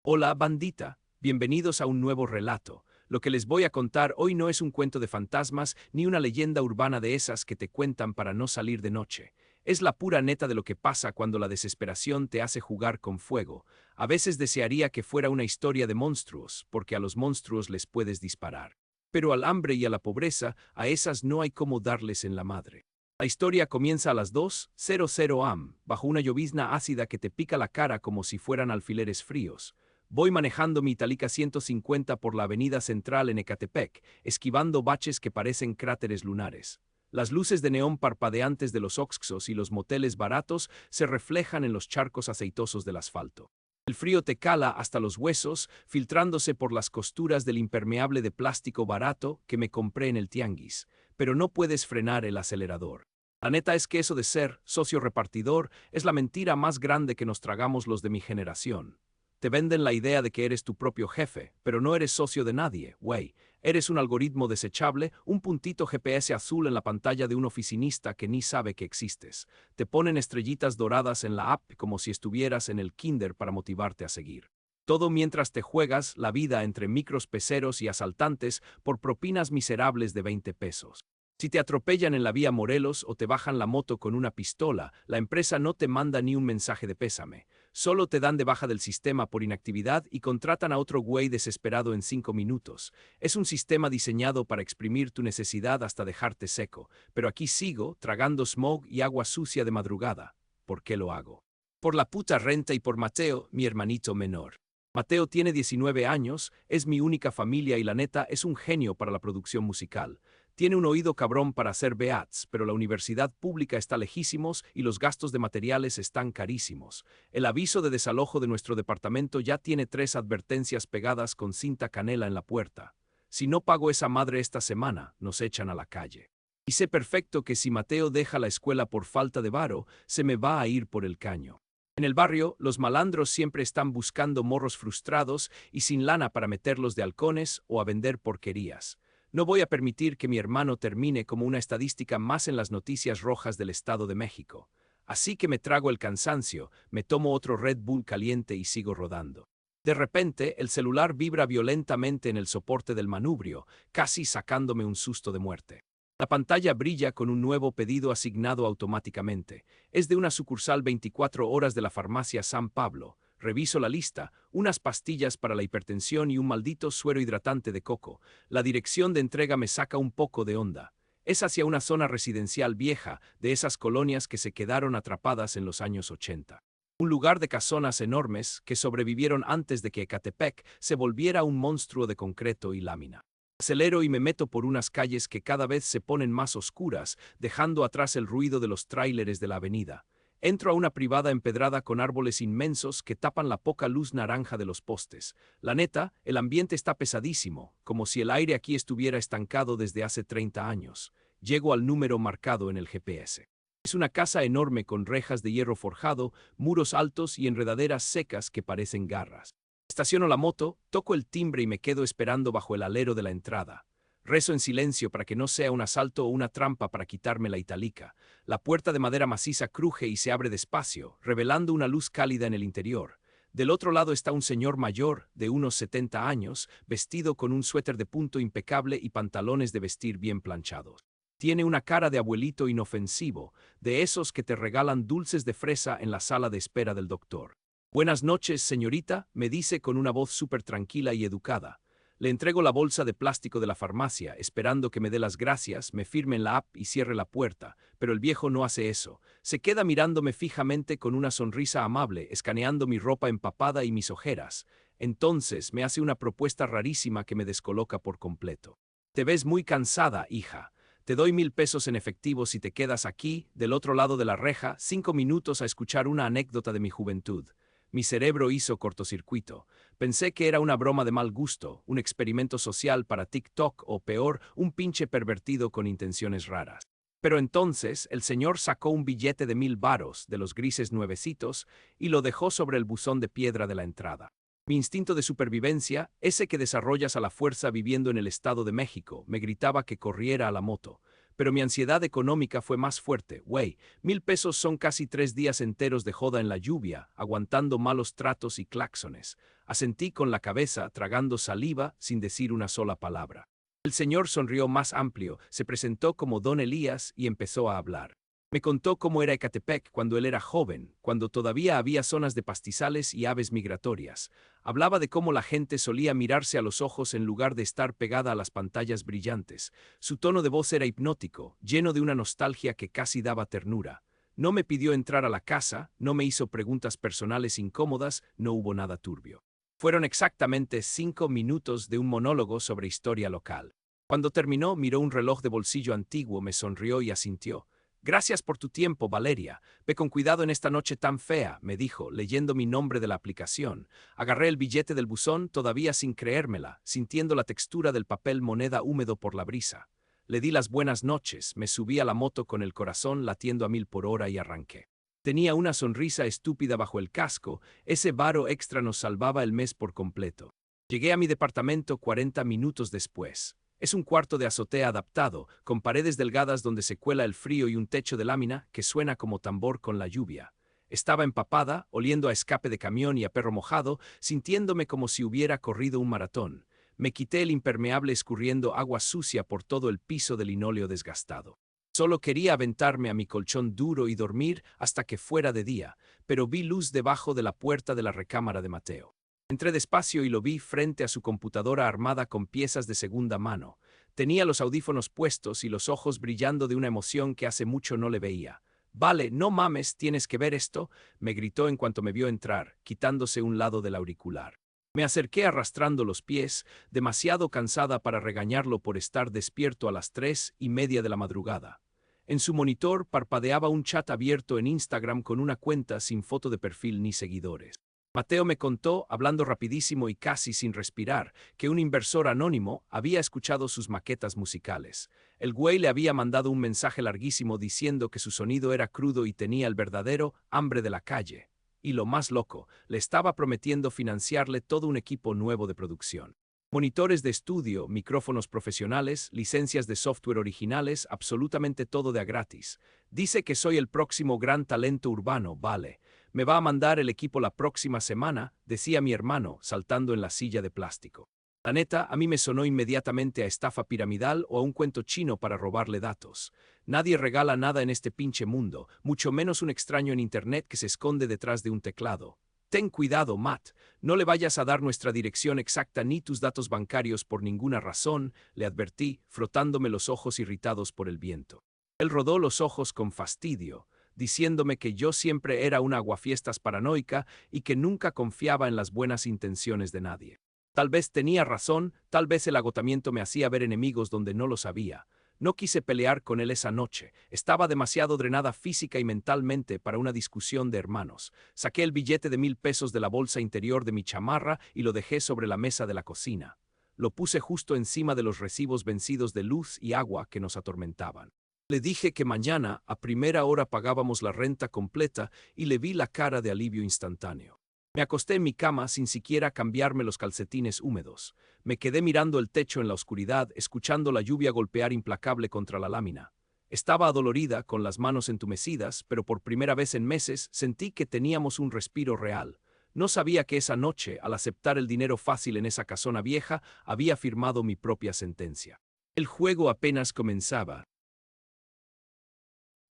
Hola, bandita. Bienvenidos a un nuevo relato. Lo que les voy a contar hoy no es un cuento de fantasmas ni una leyenda urbana de esas que te cuentan para no salir de noche. Es la pura neta de lo que pasa cuando la desesperación te hace jugar con fuego. A veces desearía que fuera una historia de monstruos, porque a los monstruos les puedes disparar. Pero al hambre y a la pobreza, a esas no hay cómo darles en la madre. La historia comienza a las 2:00 am, bajo una llovizna ácida que te pica la cara como si fueran alfileres fríos. Voy manejando mi Italica 150 por la avenida central en Ecatepec, esquivando baches que parecen cráteres lunares. Las luces de neón parpadeantes de los Oxxos y los moteles baratos se reflejan en los charcos aceitosos del asfalto. El frío te cala hasta los huesos, filtrándose por las costuras del impermeable de plástico barato que me compré en el tianguis, pero no puedes frenar el acelerador. La neta es que eso de ser socio repartidor es la mentira más grande que nos tragamos los de mi generación. Te venden la idea de que eres tu propio jefe, pero no eres socio de nadie, güey. Eres un algoritmo desechable, un puntito GPS azul en la pantalla de un oficinista que ni sabe que existes. Te ponen estrellitas doradas en la app como si estuvieras en el kinder para motivarte a seguir. Todo mientras te juegas la vida entre micros peceros y asaltantes por propinas miserables de 20 pesos. Si te atropellan en la vía Morelos o te bajan la moto con una pistola, la empresa no te manda ni un mensaje de pésame. Solo te dan de baja del sistema por inactividad y contratan a otro güey desesperado en 5 minutos. Es un sistema diseñado para exprimir tu necesidad hasta dejarte seco, pero aquí sigo, tragando smog y agua sucia de madrugada. ¿Por qué lo hago? Por la puta renta y por Mateo, mi hermanito menor. Mateo tiene 19 años, es mi única familia y la neta es un genio para la producción musical. Tiene un oído cabrón para hacer beats, pero la universidad pública está lejísimos y los gastos de materiales están carísimos. El aviso de desalojo de nuestro departamento ya tiene 3 advertencias pegadas con cinta canela en la puerta. Si no pago esa madre esta semana, nos echan a la calle. Y sé perfecto que si Mateo deja la escuela por falta de varo, se me va a ir por el caño. En el barrio, los malandros siempre están buscando morros frustrados y sin lana para meterlos de halcones o a vender porquerías. No voy a permitir que mi hermano termine como una estadística más en las noticias rojas del Estado de México. Así que me trago el cansancio, me tomo otro Red Bull caliente y sigo rodando. De repente, el celular vibra violentamente en el soporte del manubrio, casi sacándome un susto de muerte. La pantalla brilla con un nuevo pedido asignado automáticamente. Es de una sucursal 24 horas de la farmacia San Pablo. Reviso la lista, unas pastillas para la hipertensión y un maldito suero hidratante de coco. La dirección de entrega me saca un poco de onda. Es hacia una zona residencial vieja, de esas colonias que se quedaron atrapadas en los años 80. Un lugar de casonas enormes que sobrevivieron antes de que Ecatepec se volviera un monstruo de concreto y lámina. Acelero y me meto por unas calles que cada vez se ponen más oscuras, dejando atrás el ruido de los tráileres de la avenida. Entro a una privada empedrada con árboles inmensos que tapan la poca luz naranja de los postes. La neta, el ambiente está pesadísimo, como si el aire aquí estuviera estancado desde hace 30 años. Llego al número marcado en el GPS. Es una casa enorme con rejas de hierro forjado, muros altos y enredaderas secas que parecen garras. Estaciono la moto, toco el timbre y me quedo esperando bajo el alero de la entrada. Rezo en silencio para que no sea un asalto o una trampa para quitarme la italica. La puerta de madera maciza cruje y se abre despacio, revelando una luz cálida en el interior. Del otro lado está un señor mayor, de unos 70 años, vestido con un suéter de punto impecable y pantalones de vestir bien planchados. Tiene una cara de abuelito inofensivo, de esos que te regalan dulces de fresa en la sala de espera del doctor. Buenas noches, señorita, me dice con una voz súper tranquila y educada. Le entrego la bolsa de plástico de la farmacia, esperando que me dé las gracias, me firme en la app y cierre la puerta, pero el viejo no hace eso. Se queda mirándome fijamente con una sonrisa amable, escaneando mi ropa empapada y mis ojeras. Entonces me hace una propuesta rarísima que me descoloca por completo. Te ves muy cansada, hija. Te doy 1000 pesos en efectivo si te quedas aquí, del otro lado de la reja, 5 minutos a escuchar una anécdota de mi juventud. Mi cerebro hizo cortocircuito. Pensé que era una broma de mal gusto, un experimento social para TikTok o peor, un pinche pervertido con intenciones raras. Pero entonces el señor sacó un billete de 1000 varos, de los grises nuevecitos, y lo dejó sobre el buzón de piedra de la entrada. Mi instinto de supervivencia, ese que desarrollas a la fuerza viviendo en el Estado de México, me gritaba que corriera a la moto. Pero mi ansiedad económica fue más fuerte. Güey, 1,000 pesos son casi 3 días enteros de joda en la lluvia, aguantando malos tratos y claxones. Asentí con la cabeza, tragando saliva, sin decir una sola palabra. El señor sonrió más amplio, se presentó como Don Elías y empezó a hablar. Me contó cómo era Ecatepec cuando él era joven, cuando todavía había zonas de pastizales y aves migratorias. Hablaba de cómo la gente solía mirarse a los ojos en lugar de estar pegada a las pantallas brillantes. Su tono de voz era hipnótico, lleno de una nostalgia que casi daba ternura. No me pidió entrar a la casa, no me hizo preguntas personales incómodas, no hubo nada turbio. Fueron exactamente 5 minutos de un monólogo sobre historia local. Cuando terminó, miró un reloj de bolsillo antiguo, me sonrió y asintió. Gracias por tu tiempo, Valeria. Ve con cuidado en esta noche tan fea, me dijo, leyendo mi nombre de la aplicación. Agarré el billete del buzón, todavía sin creérmela, sintiendo la textura del papel moneda húmedo por la brisa. Le di las buenas noches, me subí a la moto con el corazón latiendo a 1000 por hora y arranqué. Tenía una sonrisa estúpida bajo el casco, ese varo extra nos salvaba el mes por completo. Llegué a mi departamento 40 minutos después. Es un cuarto de azotea adaptado, con paredes delgadas donde se cuela el frío y un techo de lámina que suena como tambor con la lluvia. Estaba empapada, oliendo a escape de camión y a perro mojado, sintiéndome como si hubiera corrido un maratón. Me quité el impermeable escurriendo agua sucia por todo el piso de linóleo desgastado. Solo quería aventarme a mi colchón duro y dormir hasta que fuera de día, pero vi luz debajo de la puerta de la recámara de Mateo. Entré despacio y lo vi frente a su computadora armada con piezas de segunda mano. Tenía los audífonos puestos y los ojos brillando de una emoción que hace mucho no le veía. «Vale, no mames, tienes que ver esto», me gritó en cuanto me vio entrar, quitándose un lado del auricular. Me acerqué arrastrando los pies, demasiado cansada para regañarlo por estar despierto a las 3:30 de la madrugada. En su monitor parpadeaba un chat abierto en Instagram con una cuenta sin foto de perfil ni seguidores. Mateo me contó, hablando rapidísimo y casi sin respirar, que un inversor anónimo había escuchado sus maquetas musicales. El güey le había mandado un mensaje larguísimo diciendo que su sonido era crudo y tenía el verdadero hambre de la calle. Y lo más loco, le estaba prometiendo financiarle todo un equipo nuevo de producción. Monitores de estudio, micrófonos profesionales, licencias de software originales, absolutamente todo de a gratis. Dice que soy el próximo gran talento urbano, vale. Me va a mandar el equipo la próxima semana, decía mi hermano, saltando en la silla de plástico. La neta, a mí me sonó inmediatamente a estafa piramidal o a un cuento chino para robarle datos. Nadie regala nada en este pinche mundo, mucho menos un extraño en internet que se esconde detrás de un teclado. Ten cuidado, Matt, no le vayas a dar nuestra dirección exacta ni tus datos bancarios por ninguna razón, le advertí, frotándome los ojos irritados por el viento. Él rodó los ojos con fastidio, diciéndome que yo siempre era una aguafiestas paranoica y que nunca confiaba en las buenas intenciones de nadie. Tal vez tenía razón, tal vez el agotamiento me hacía ver enemigos donde no los había. No quise pelear con él esa noche, estaba demasiado drenada física y mentalmente para una discusión de hermanos. Saqué el billete de 1,000 pesos de la bolsa interior de mi chamarra y lo dejé sobre la mesa de la cocina. Lo puse justo encima de los recibos vencidos de luz y agua que nos atormentaban. Le dije que mañana, a primera hora, pagábamos la renta completa y le vi la cara de alivio instantáneo. Me acosté en mi cama sin siquiera cambiarme los calcetines húmedos. Me quedé mirando el techo en la oscuridad, escuchando la lluvia golpear implacable contra la lámina. Estaba adolorida, con las manos entumecidas, pero por primera vez en meses sentí que teníamos un respiro real. No sabía que esa noche, al aceptar el dinero fácil en esa casona vieja, había firmado mi propia sentencia. El juego apenas comenzaba.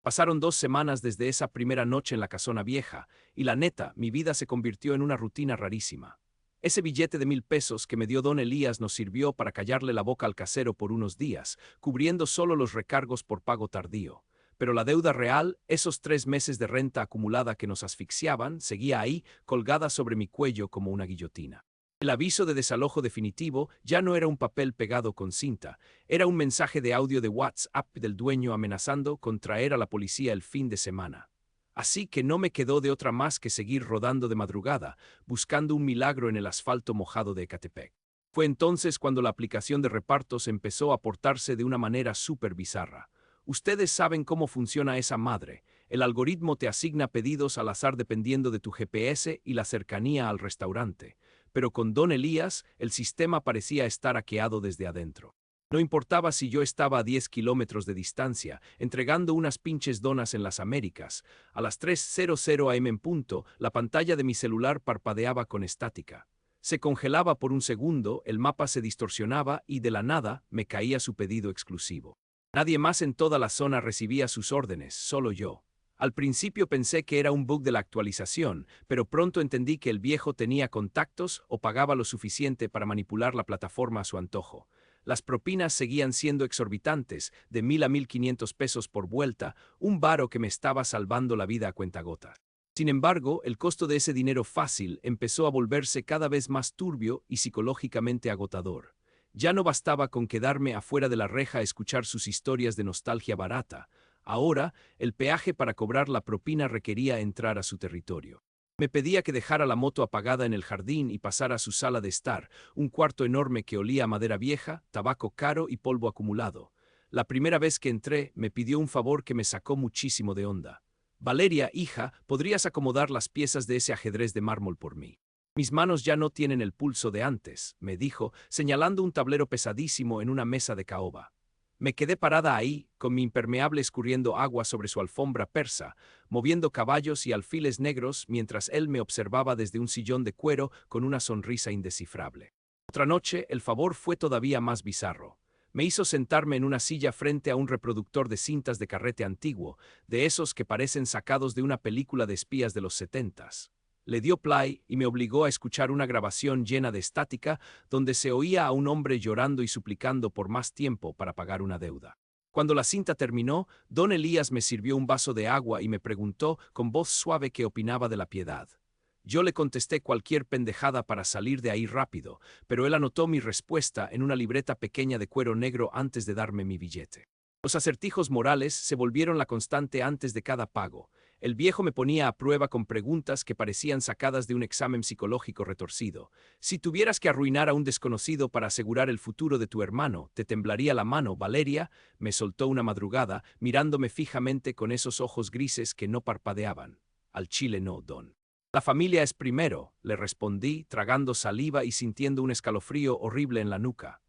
Pasaron 2 semanas desde esa primera noche en la casona vieja, y la neta, mi vida se convirtió en una rutina rarísima. Ese billete de 1,000 pesos que me dio don Elías nos sirvió para callarle la boca al casero por unos días, cubriendo solo los recargos por pago tardío. Pero la deuda real, esos 3 meses de renta acumulada que nos asfixiaban, seguía ahí, colgada sobre mi cuello como una guillotina. El aviso de desalojo definitivo ya no era un papel pegado con cinta, era un mensaje de audio de WhatsApp del dueño amenazando con traer a la policía el fin de semana. Así que no me quedó de otra más que seguir rodando de madrugada, buscando un milagro en el asfalto mojado de Ecatepec. Fue entonces cuando la aplicación de repartos empezó a portarse de una manera súper bizarra. Ustedes saben cómo funciona esa madre. El algoritmo te asigna pedidos al azar dependiendo de tu GPS y la cercanía al restaurante. Pero con don Elías, el sistema parecía estar hackeado desde adentro. No importaba si yo estaba a 10 kilómetros de distancia, entregando unas pinches donas en las Américas. A las 3:00 am en punto, la pantalla de mi celular parpadeaba con estática. Se congelaba por un segundo, el mapa se distorsionaba y de la nada me caía su pedido exclusivo. Nadie más en toda la zona recibía sus órdenes, solo yo. Al principio pensé que era un bug de la actualización, pero pronto entendí que el viejo tenía contactos o pagaba lo suficiente para manipular la plataforma a su antojo. Las propinas seguían siendo exorbitantes, de 1,000 a 1,500 pesos por vuelta, un varo que me estaba salvando la vida a cuentagotas. Sin embargo, el costo de ese dinero fácil empezó a volverse cada vez más turbio y psicológicamente agotador. Ya no bastaba con quedarme afuera de la reja a escuchar sus historias de nostalgia barata. Ahora, el peaje para cobrar la propina requería entrar a su territorio. Me pedía que dejara la moto apagada en el jardín y pasara a su sala de estar, un cuarto enorme que olía a madera vieja, tabaco caro y polvo acumulado. La primera vez que entré, me pidió un favor que me sacó muchísimo de onda. Valeria, hija, ¿podrías acomodar las piezas de ese ajedrez de mármol por mí? Mis manos ya no tienen el pulso de antes, me dijo, señalando un tablero pesadísimo en una mesa de caoba. Me quedé parada ahí, con mi impermeable escurriendo agua sobre su alfombra persa, moviendo caballos y alfiles negros mientras él me observaba desde un sillón de cuero con una sonrisa indescifrable. Otra noche, el favor fue todavía más bizarro. Me hizo sentarme en una silla frente a un reproductor de cintas de carrete antiguo, de esos que parecen sacados de una película de espías de los 70s. Le dio play y me obligó a escuchar una grabación llena de estática donde se oía a un hombre llorando y suplicando por más tiempo para pagar una deuda. Cuando la cinta terminó, don Elías me sirvió un vaso de agua y me preguntó con voz suave qué opinaba de la piedad. Yo le contesté cualquier pendejada para salir de ahí rápido, pero él anotó mi respuesta en una libreta pequeña de cuero negro antes de darme mi billete. Los acertijos morales se volvieron la constante antes de cada pago. El viejo me ponía a prueba con preguntas que parecían sacadas de un examen psicológico retorcido. Si tuvieras que arruinar a un desconocido para asegurar el futuro de tu hermano, ¿te temblaría la mano, Valeria? Me soltó una madrugada, mirándome fijamente con esos ojos grises que no parpadeaban. Al chile no, don. La familia es primero, le respondí, tragando saliva y sintiendo un escalofrío horrible en la nuca.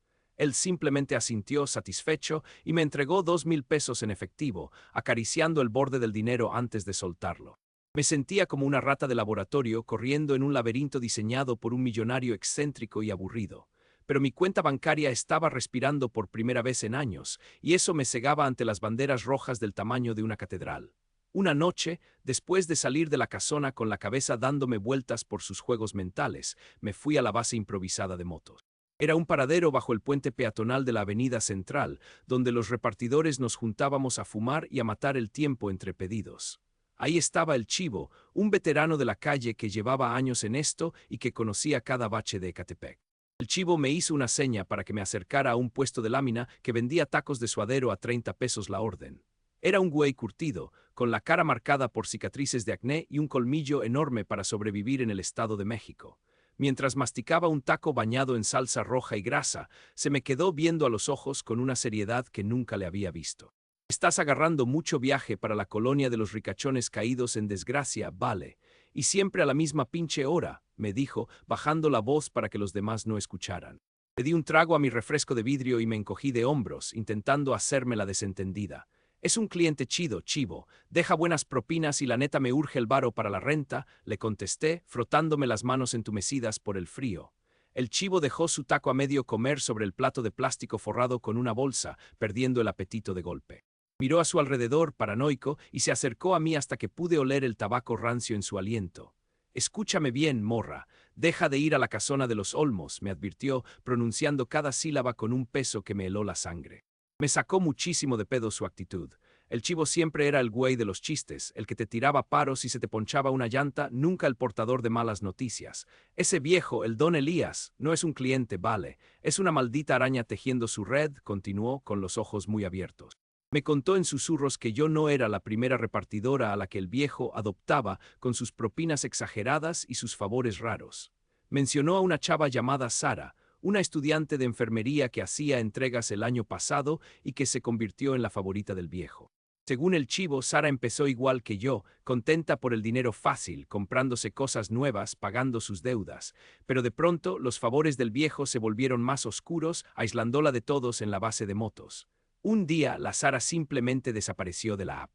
Él simplemente asintió satisfecho y me entregó 2,000 pesos en efectivo, acariciando el borde del dinero antes de soltarlo. Me sentía como una rata de laboratorio corriendo en un laberinto diseñado por un millonario excéntrico y aburrido. Pero mi cuenta bancaria estaba respirando por primera vez en años, y eso me cegaba ante las banderas rojas del tamaño de una catedral. Una noche, después de salir de la casona con la cabeza dándome vueltas por sus juegos mentales, me fui a la base improvisada de motos. Era un paradero bajo el puente peatonal de la avenida central, donde los repartidores nos juntábamos a fumar y a matar el tiempo entre pedidos. Ahí estaba el Chivo, un veterano de la calle que llevaba años en esto y que conocía cada bache de Ecatepec. El Chivo me hizo una seña para que me acercara a un puesto de lámina que vendía tacos de suadero a 30 pesos la orden. Era un güey curtido, con la cara marcada por cicatrices de acné y un colmillo enorme para sobrevivir en el Estado de México. Mientras masticaba un taco bañado en salsa roja y grasa, se me quedó viendo a los ojos con una seriedad que nunca le había visto. Estás agarrando mucho viaje para la colonia de los ricachones caídos en desgracia, vale. Y siempre a la misma pinche hora, me dijo, bajando la voz para que los demás no escucharan. Le di un trago a mi refresco de vidrio y me encogí de hombros, intentando hacerme la desentendida. Es un cliente chido, Chivo, deja buenas propinas y la neta me urge el varo para la renta, le contesté, frotándome las manos entumecidas por el frío. El Chivo dejó su taco a medio comer sobre el plato de plástico forrado con una bolsa, perdiendo el apetito de golpe. Miró a su alrededor, paranoico, y se acercó a mí hasta que pude oler el tabaco rancio en su aliento. Escúchame bien, morra, deja de ir a la casona de los Olmos, me advirtió, pronunciando cada sílaba con un peso que me heló la sangre. Me sacó muchísimo de pedo su actitud. El Chivo siempre era el güey de los chistes, el que te tiraba paros y se te ponchaba una llanta, nunca el portador de malas noticias. Ese viejo, el don Elías, no es un cliente, vale, es una maldita araña tejiendo su red, continuó, con los ojos muy abiertos. Me contó en susurros que yo no era la primera repartidora a la que el viejo adoptaba con sus propinas exageradas y sus favores raros. Mencionó a una chava llamada Sara, una estudiante de enfermería que hacía entregas el año pasado y que se convirtió en la favorita del viejo. Según el chivo, Sara empezó igual que yo, contenta por el dinero fácil, comprándose cosas nuevas, pagando sus deudas. Pero de pronto, los favores del viejo se volvieron más oscuros, aislándola de todos en la base de motos. Un día, la Sara simplemente desapareció de la app.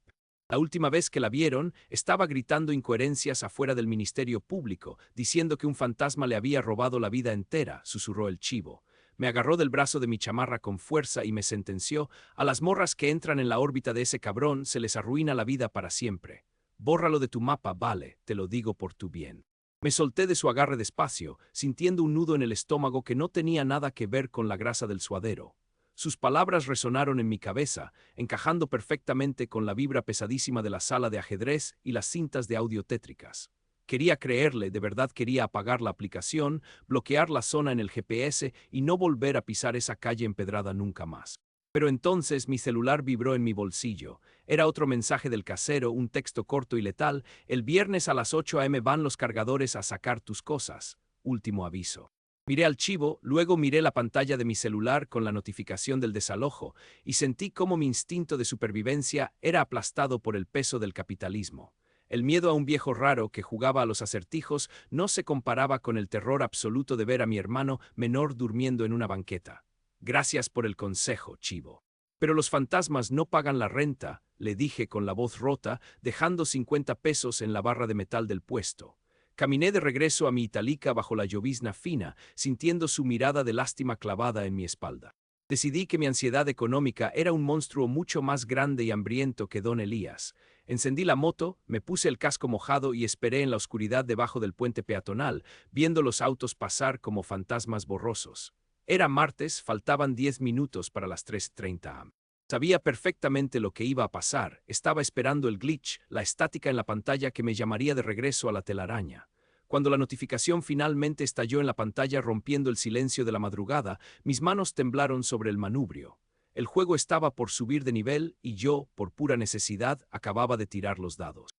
La última vez que la vieron, estaba gritando incoherencias afuera del Ministerio Público, diciendo que un fantasma le había robado la vida entera, susurró el chivo. Me agarró del brazo de mi chamarra con fuerza y me sentenció: a las morras que entran en la órbita de ese cabrón se les arruina la vida para siempre. Bórralo de tu mapa, vale, te lo digo por tu bien. Me solté de su agarre despacio, sintiendo un nudo en el estómago que no tenía nada que ver con la grasa del suadero. Sus palabras resonaron en mi cabeza, encajando perfectamente con la vibra pesadísima de la sala de ajedrez y las cintas de audio tétricas. Quería creerle, de verdad quería apagar la aplicación, bloquear la zona en el GPS y no volver a pisar esa calle empedrada nunca más. Pero entonces mi celular vibró en mi bolsillo. Era otro mensaje del casero, un texto corto y letal: el viernes a las 8 a.m. van los cargadores a sacar tus cosas. Último aviso. Miré al chivo, luego miré la pantalla de mi celular con la notificación del desalojo y sentí cómo mi instinto de supervivencia era aplastado por el peso del capitalismo. El miedo a un viejo raro que jugaba a los acertijos no se comparaba con el terror absoluto de ver a mi hermano menor durmiendo en una banqueta. Gracias por el consejo, chivo. Pero los fantasmas no pagan la renta, le dije con la voz rota, dejando 50 pesos en la barra de metal del puesto. Caminé de regreso a mi Italica bajo la llovizna fina, sintiendo su mirada de lástima clavada en mi espalda. Decidí que mi ansiedad económica era un monstruo mucho más grande y hambriento que don Elías. Encendí la moto, me puse el casco mojado y esperé en la oscuridad debajo del puente peatonal, viendo los autos pasar como fantasmas borrosos. Era martes, faltaban 10 minutos para las 3:30 am. Sabía perfectamente lo que iba a pasar, estaba esperando el glitch, la estática en la pantalla que me llamaría de regreso a la telaraña. Cuando la notificación finalmente estalló en la pantalla rompiendo el silencio de la madrugada, mis manos temblaron sobre el manubrio. El juego estaba por subir de nivel y yo, por pura necesidad, acababa de tirar los dados.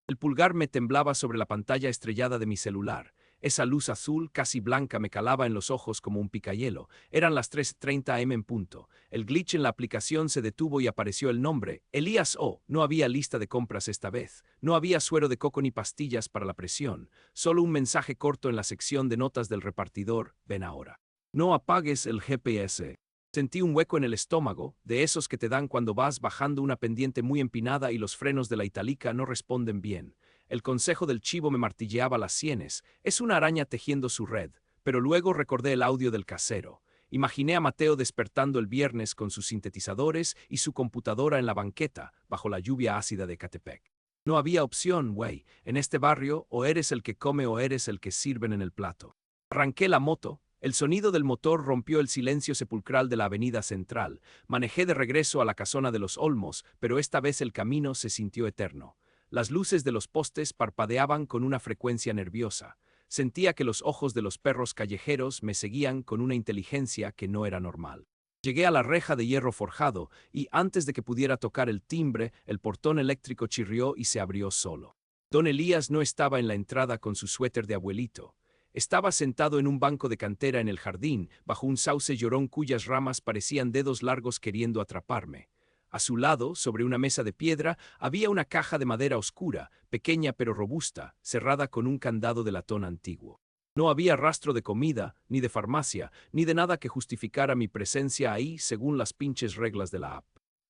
El pulgar me temblaba sobre la pantalla estrellada de mi celular. Esa luz azul, casi blanca, me calaba en los ojos como un picayelo. Eran las 3:30 am en punto. El glitch en la aplicación se detuvo y apareció el nombre: Elías O. No había lista de compras esta vez. No había suero de coco ni pastillas para la presión. Solo un mensaje corto en la sección de notas del repartidor: ven ahora. No apagues el GPS. Sentí un hueco en el estómago, de esos que te dan cuando vas bajando una pendiente muy empinada y los frenos de la Italica no responden bien. El consejo del chivo me martilleaba las sienes: es una araña tejiendo su red. Pero luego recordé el audio del casero. Imaginé a Mateo despertando el viernes con sus sintetizadores y su computadora en la banqueta, bajo la lluvia ácida de Catepec. No había opción, güey. En este barrio, o eres el que come o eres el que sirven en el plato. Arranqué la moto. El sonido del motor rompió el silencio sepulcral de la avenida central. Manejé de regreso a la casona de los Olmos, pero esta vez el camino se sintió eterno. Las luces de los postes parpadeaban con una frecuencia nerviosa. Sentía que los ojos de los perros callejeros me seguían con una inteligencia que no era normal. Llegué a la reja de hierro forjado y, antes de que pudiera tocar el timbre, el portón eléctrico chirrió y se abrió solo. Don Elías no estaba en la entrada con su suéter de abuelito. Estaba sentado en un banco de cantera en el jardín, bajo un sauce llorón cuyas ramas parecían dedos largos queriendo atraparme. A su lado, sobre una mesa de piedra, había una caja de madera oscura, pequeña pero robusta, cerrada con un candado de latón antiguo. No había rastro de comida, ni de farmacia, ni de nada que justificara mi presencia ahí según las pinches reglas de la app.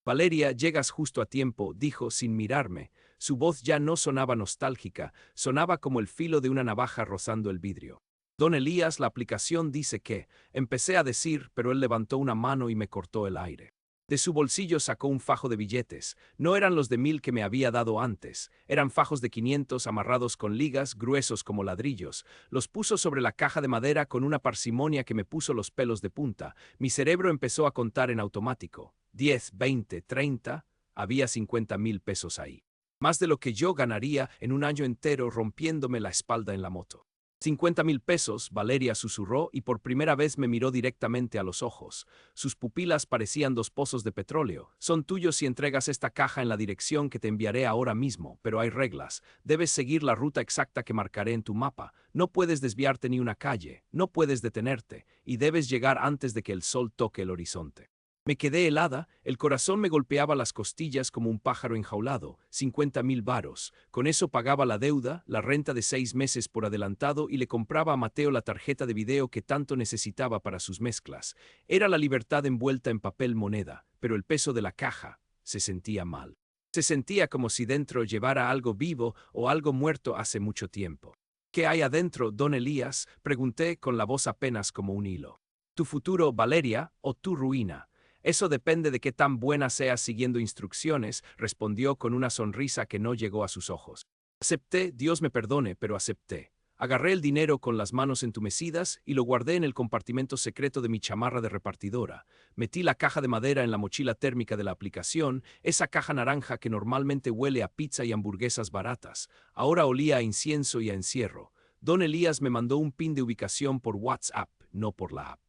Valeria, llegas justo a tiempo, dijo sin mirarme. Su voz ya no sonaba nostálgica, sonaba como el filo de una navaja rozando el vidrio. Don Elías, la aplicación dice que, empecé a decir, pero él levantó una mano y me cortó el aire. De su bolsillo sacó un fajo de billetes. No eran los de 1000 que me había dado antes. Eran fajos de 500 amarrados con ligas, gruesos como ladrillos. Los puso sobre la caja de madera con una parsimonia que me puso los pelos de punta. Mi cerebro empezó a contar en automático. 10, 20, 30. Había 50,000 pesos ahí. Más de lo que yo ganaría en un año entero rompiéndome la espalda en la moto. 50,000 pesos, Valeria susurró y por primera vez me miró directamente a los ojos. Sus pupilas parecían dos pozos de petróleo. Son tuyos si entregas esta caja en la dirección que te enviaré ahora mismo, pero hay reglas. Debes seguir la ruta exacta que marcaré en tu mapa. No puedes desviarte ni una calle, no puedes detenerte, y debes llegar antes de que el sol toque el horizonte. Me quedé helada, el corazón me golpeaba las costillas como un pájaro enjaulado. 50,000 varos. Con eso pagaba la deuda, la renta de 6 meses por adelantado y le compraba a Mateo la tarjeta de video que tanto necesitaba para sus mezclas. Era la libertad envuelta en papel moneda, pero el peso de la caja se sentía mal. Se sentía como si dentro llevara algo vivo o algo muerto hace mucho tiempo. ¿Qué hay adentro, don Elías?, pregunté con la voz apenas como un hilo. ¿Tu futuro, Valeria, o tu ruina? Eso depende de qué tan buena seas siguiendo instrucciones, respondió con una sonrisa que no llegó a sus ojos. Acepté, Dios me perdone, pero acepté. Agarré el dinero con las manos entumecidas y lo guardé en el compartimento secreto de mi chamarra de repartidora. Metí la caja de madera en la mochila térmica de la aplicación, esa caja naranja que normalmente huele a pizza y hamburguesas baratas. Ahora olía a incienso y a encierro. Don Elías me mandó un pin de ubicación por WhatsApp, no por la app.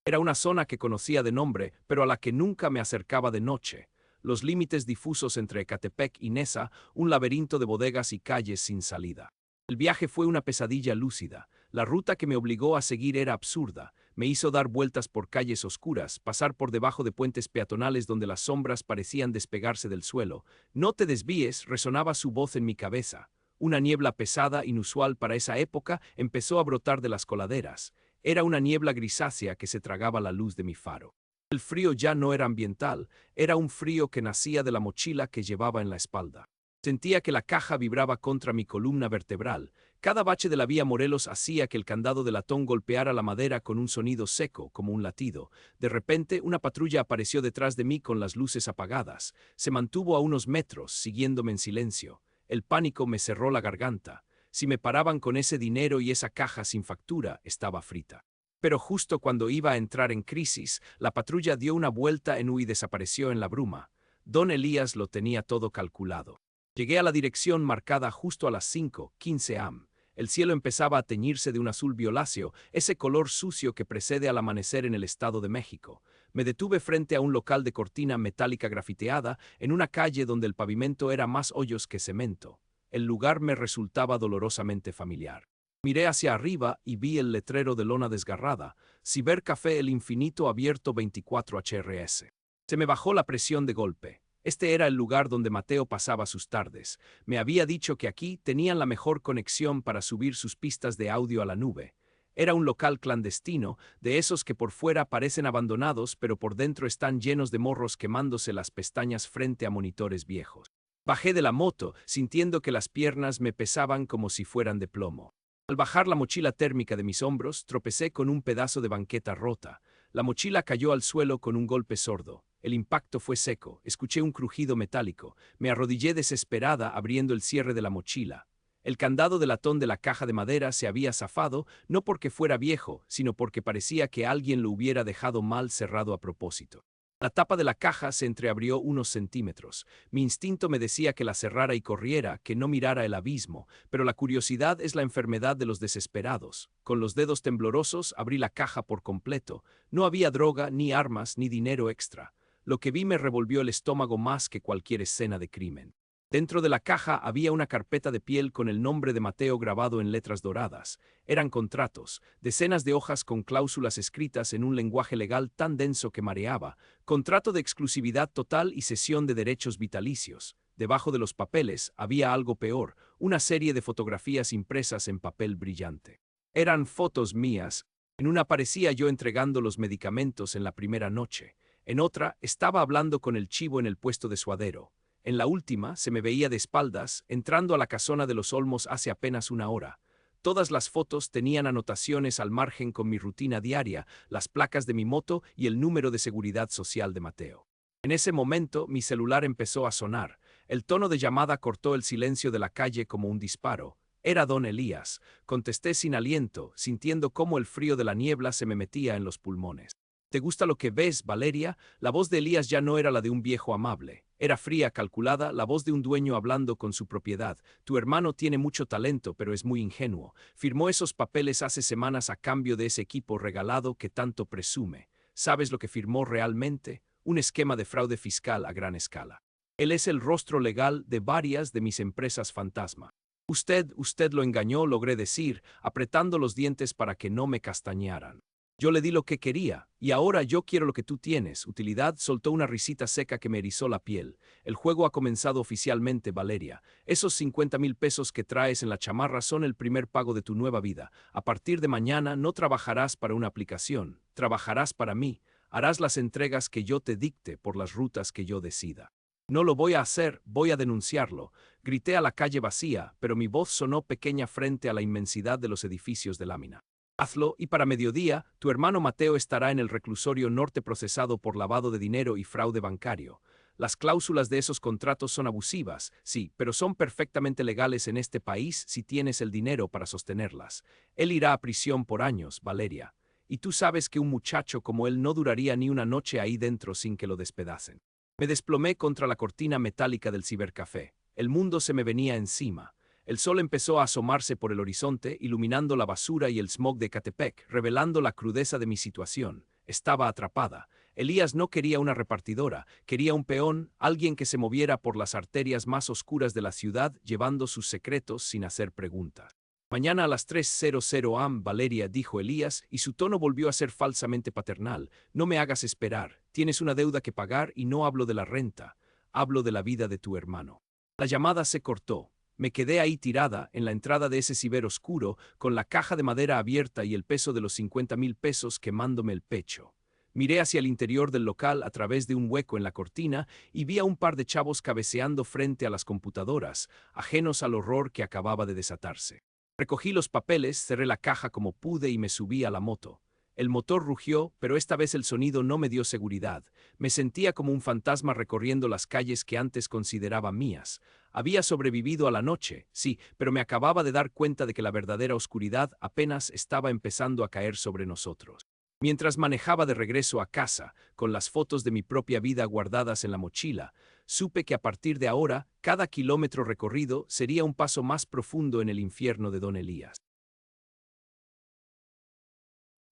Era una zona que conocía de nombre, pero a la que nunca me acercaba de noche. Los límites difusos entre Ecatepec y Nesa, un laberinto de bodegas y calles sin salida. El viaje fue una pesadilla lúcida. La ruta que me obligó a seguir era absurda. Me hizo dar vueltas por calles oscuras, pasar por debajo de puentes peatonales donde las sombras parecían despegarse del suelo. No te desvíes, resonaba su voz en mi cabeza. Una niebla pesada, inusual para esa época, empezó a brotar de las coladeras. Era una niebla grisácea que se tragaba la luz de mi faro. El frío ya no era ambiental, era un frío que nacía de la mochila que llevaba en la espalda. Sentía que la caja vibraba contra mi columna vertebral. Cada bache de la vía Morelos hacía que el candado de latón golpeara la madera con un sonido seco, como un latido. De repente, una patrulla apareció detrás de mí con las luces apagadas. Se mantuvo a unos metros, siguiéndome en silencio. El pánico me cerró la garganta. Si me paraban con ese dinero y esa caja sin factura, estaba frita. Pero justo cuando iba a entrar en crisis, la patrulla dio una vuelta en U y desapareció en la bruma. Don Elías lo tenía todo calculado. Llegué a la dirección marcada justo a las 5:15 am. El cielo empezaba a teñirse de un azul violáceo, ese color sucio que precede al amanecer en el Estado de México. Me detuve frente a un local de cortina metálica grafiteada, en una calle donde el pavimento era más hoyos que cemento. El lugar me resultaba dolorosamente familiar. Miré hacia arriba y vi el letrero de lona desgarrada, Cibercafé El Infinito abierto 24 HRS. Se me bajó la presión de golpe. Este era el lugar donde Mateo pasaba sus tardes. Me había dicho que aquí tenían la mejor conexión para subir sus pistas de audio a la nube. Era un local clandestino, de esos que por fuera parecen abandonados, pero por dentro están llenos de morros quemándose las pestañas frente a monitores viejos. Bajé de la moto, sintiendo que las piernas me pesaban como si fueran de plomo. Al bajar la mochila térmica de mis hombros, tropecé con un pedazo de banqueta rota. La mochila cayó al suelo con un golpe sordo. El impacto fue seco, escuché un crujido metálico. Me arrodillé desesperada abriendo el cierre de la mochila. El candado de latón de la caja de madera se había zafado, no porque fuera viejo, sino porque parecía que alguien lo hubiera dejado mal cerrado a propósito. La tapa de la caja se entreabrió unos centímetros. Mi instinto me decía que la cerrara y corriera, que no mirara el abismo, pero la curiosidad es la enfermedad de los desesperados. Con los dedos temblorosos abrí la caja por completo. No había droga, ni armas, ni dinero extra. Lo que vi me revolvió el estómago más que cualquier escena de crimen. Dentro de la caja había una carpeta de piel con el nombre de Mateo grabado en letras doradas. Eran contratos, decenas de hojas con cláusulas escritas en un lenguaje legal tan denso que mareaba, contrato de exclusividad total y cesión de derechos vitalicios. Debajo de los papeles había algo peor, una serie de fotografías impresas en papel brillante. Eran fotos mías. En una aparecía yo entregando los medicamentos en la primera noche. En otra estaba hablando con el chivo en el puesto de suadero. En la última se me veía de espaldas, entrando a la casona de los Olmos hace apenas una hora. Todas las fotos tenían anotaciones al margen con mi rutina diaria, las placas de mi moto y el número de seguridad social de Mateo. En ese momento mi celular empezó a sonar. El tono de llamada cortó el silencio de la calle como un disparo. Era don Elías. Contesté sin aliento, sintiendo cómo el frío de la niebla se me metía en los pulmones. ¿Te gusta lo que ves, Valeria? La voz de Elías ya no era la de un viejo amable. Era fría, calculada, la voz de un dueño hablando con su propiedad. Tu hermano tiene mucho talento, pero es muy ingenuo. Firmó esos papeles hace semanas a cambio de ese equipo regalado que tanto presume. ¿Sabes lo que firmó realmente? Un esquema de fraude fiscal a gran escala. Él es el rostro legal de varias de mis empresas fantasma. Usted lo engañó, logré decir, apretando los dientes para que no me castañaran. Yo le di lo que quería, y ahora yo quiero lo que tú tienes. Utilidad soltó una risita seca que me erizó la piel. El juego ha comenzado oficialmente, Valeria. Esos 50,000 pesos que traes en la chamarra son el primer pago de tu nueva vida. A partir de mañana no trabajarás para una aplicación, trabajarás para mí. Harás las entregas que yo te dicte por las rutas que yo decida. No lo voy a hacer, voy a denunciarlo. Grité a la calle vacía, pero mi voz sonó pequeña frente a la inmensidad de los edificios de lámina. Hazlo, y para mediodía, tu hermano Mateo estará en el reclusorio norte procesado por lavado de dinero y fraude bancario. Las cláusulas de esos contratos son abusivas, sí, pero son perfectamente legales en este país si tienes el dinero para sostenerlas. Él irá a prisión por años, Valeria. Y tú sabes que un muchacho como él no duraría ni una noche ahí dentro sin que lo despedacen. Me desplomé contra la cortina metálica del cibercafé. El mundo se me venía encima. El sol empezó a asomarse por el horizonte, iluminando la basura y el smog de Ecatepec, revelando la crudeza de mi situación. Estaba atrapada. Elías no quería una repartidora, quería un peón, alguien que se moviera por las arterias más oscuras de la ciudad, llevando sus secretos sin hacer preguntas. Mañana a las 3:00 am, Valeria, dijo Elías, y su tono volvió a ser falsamente paternal. No me hagas esperar, tienes una deuda que pagar y no hablo de la renta, hablo de la vida de tu hermano. La llamada se cortó. Me quedé ahí tirada, en la entrada de ese ciber oscuro, con la caja de madera abierta y el peso de los 50,000 pesos quemándome el pecho. Miré hacia el interior del local a través de un hueco en la cortina y vi a un par de chavos cabeceando frente a las computadoras, ajenos al horror que acababa de desatarse. Recogí los papeles, cerré la caja como pude y me subí a la moto. El motor rugió, pero esta vez el sonido no me dio seguridad. Me sentía como un fantasma recorriendo las calles que antes consideraba mías. Había sobrevivido a la noche, sí, pero me acababa de dar cuenta de que la verdadera oscuridad apenas estaba empezando a caer sobre nosotros. Mientras manejaba de regreso a casa, con las fotos de mi propia vida guardadas en la mochila, supe que a partir de ahora, cada kilómetro recorrido sería un paso más profundo en el infierno de don Elías.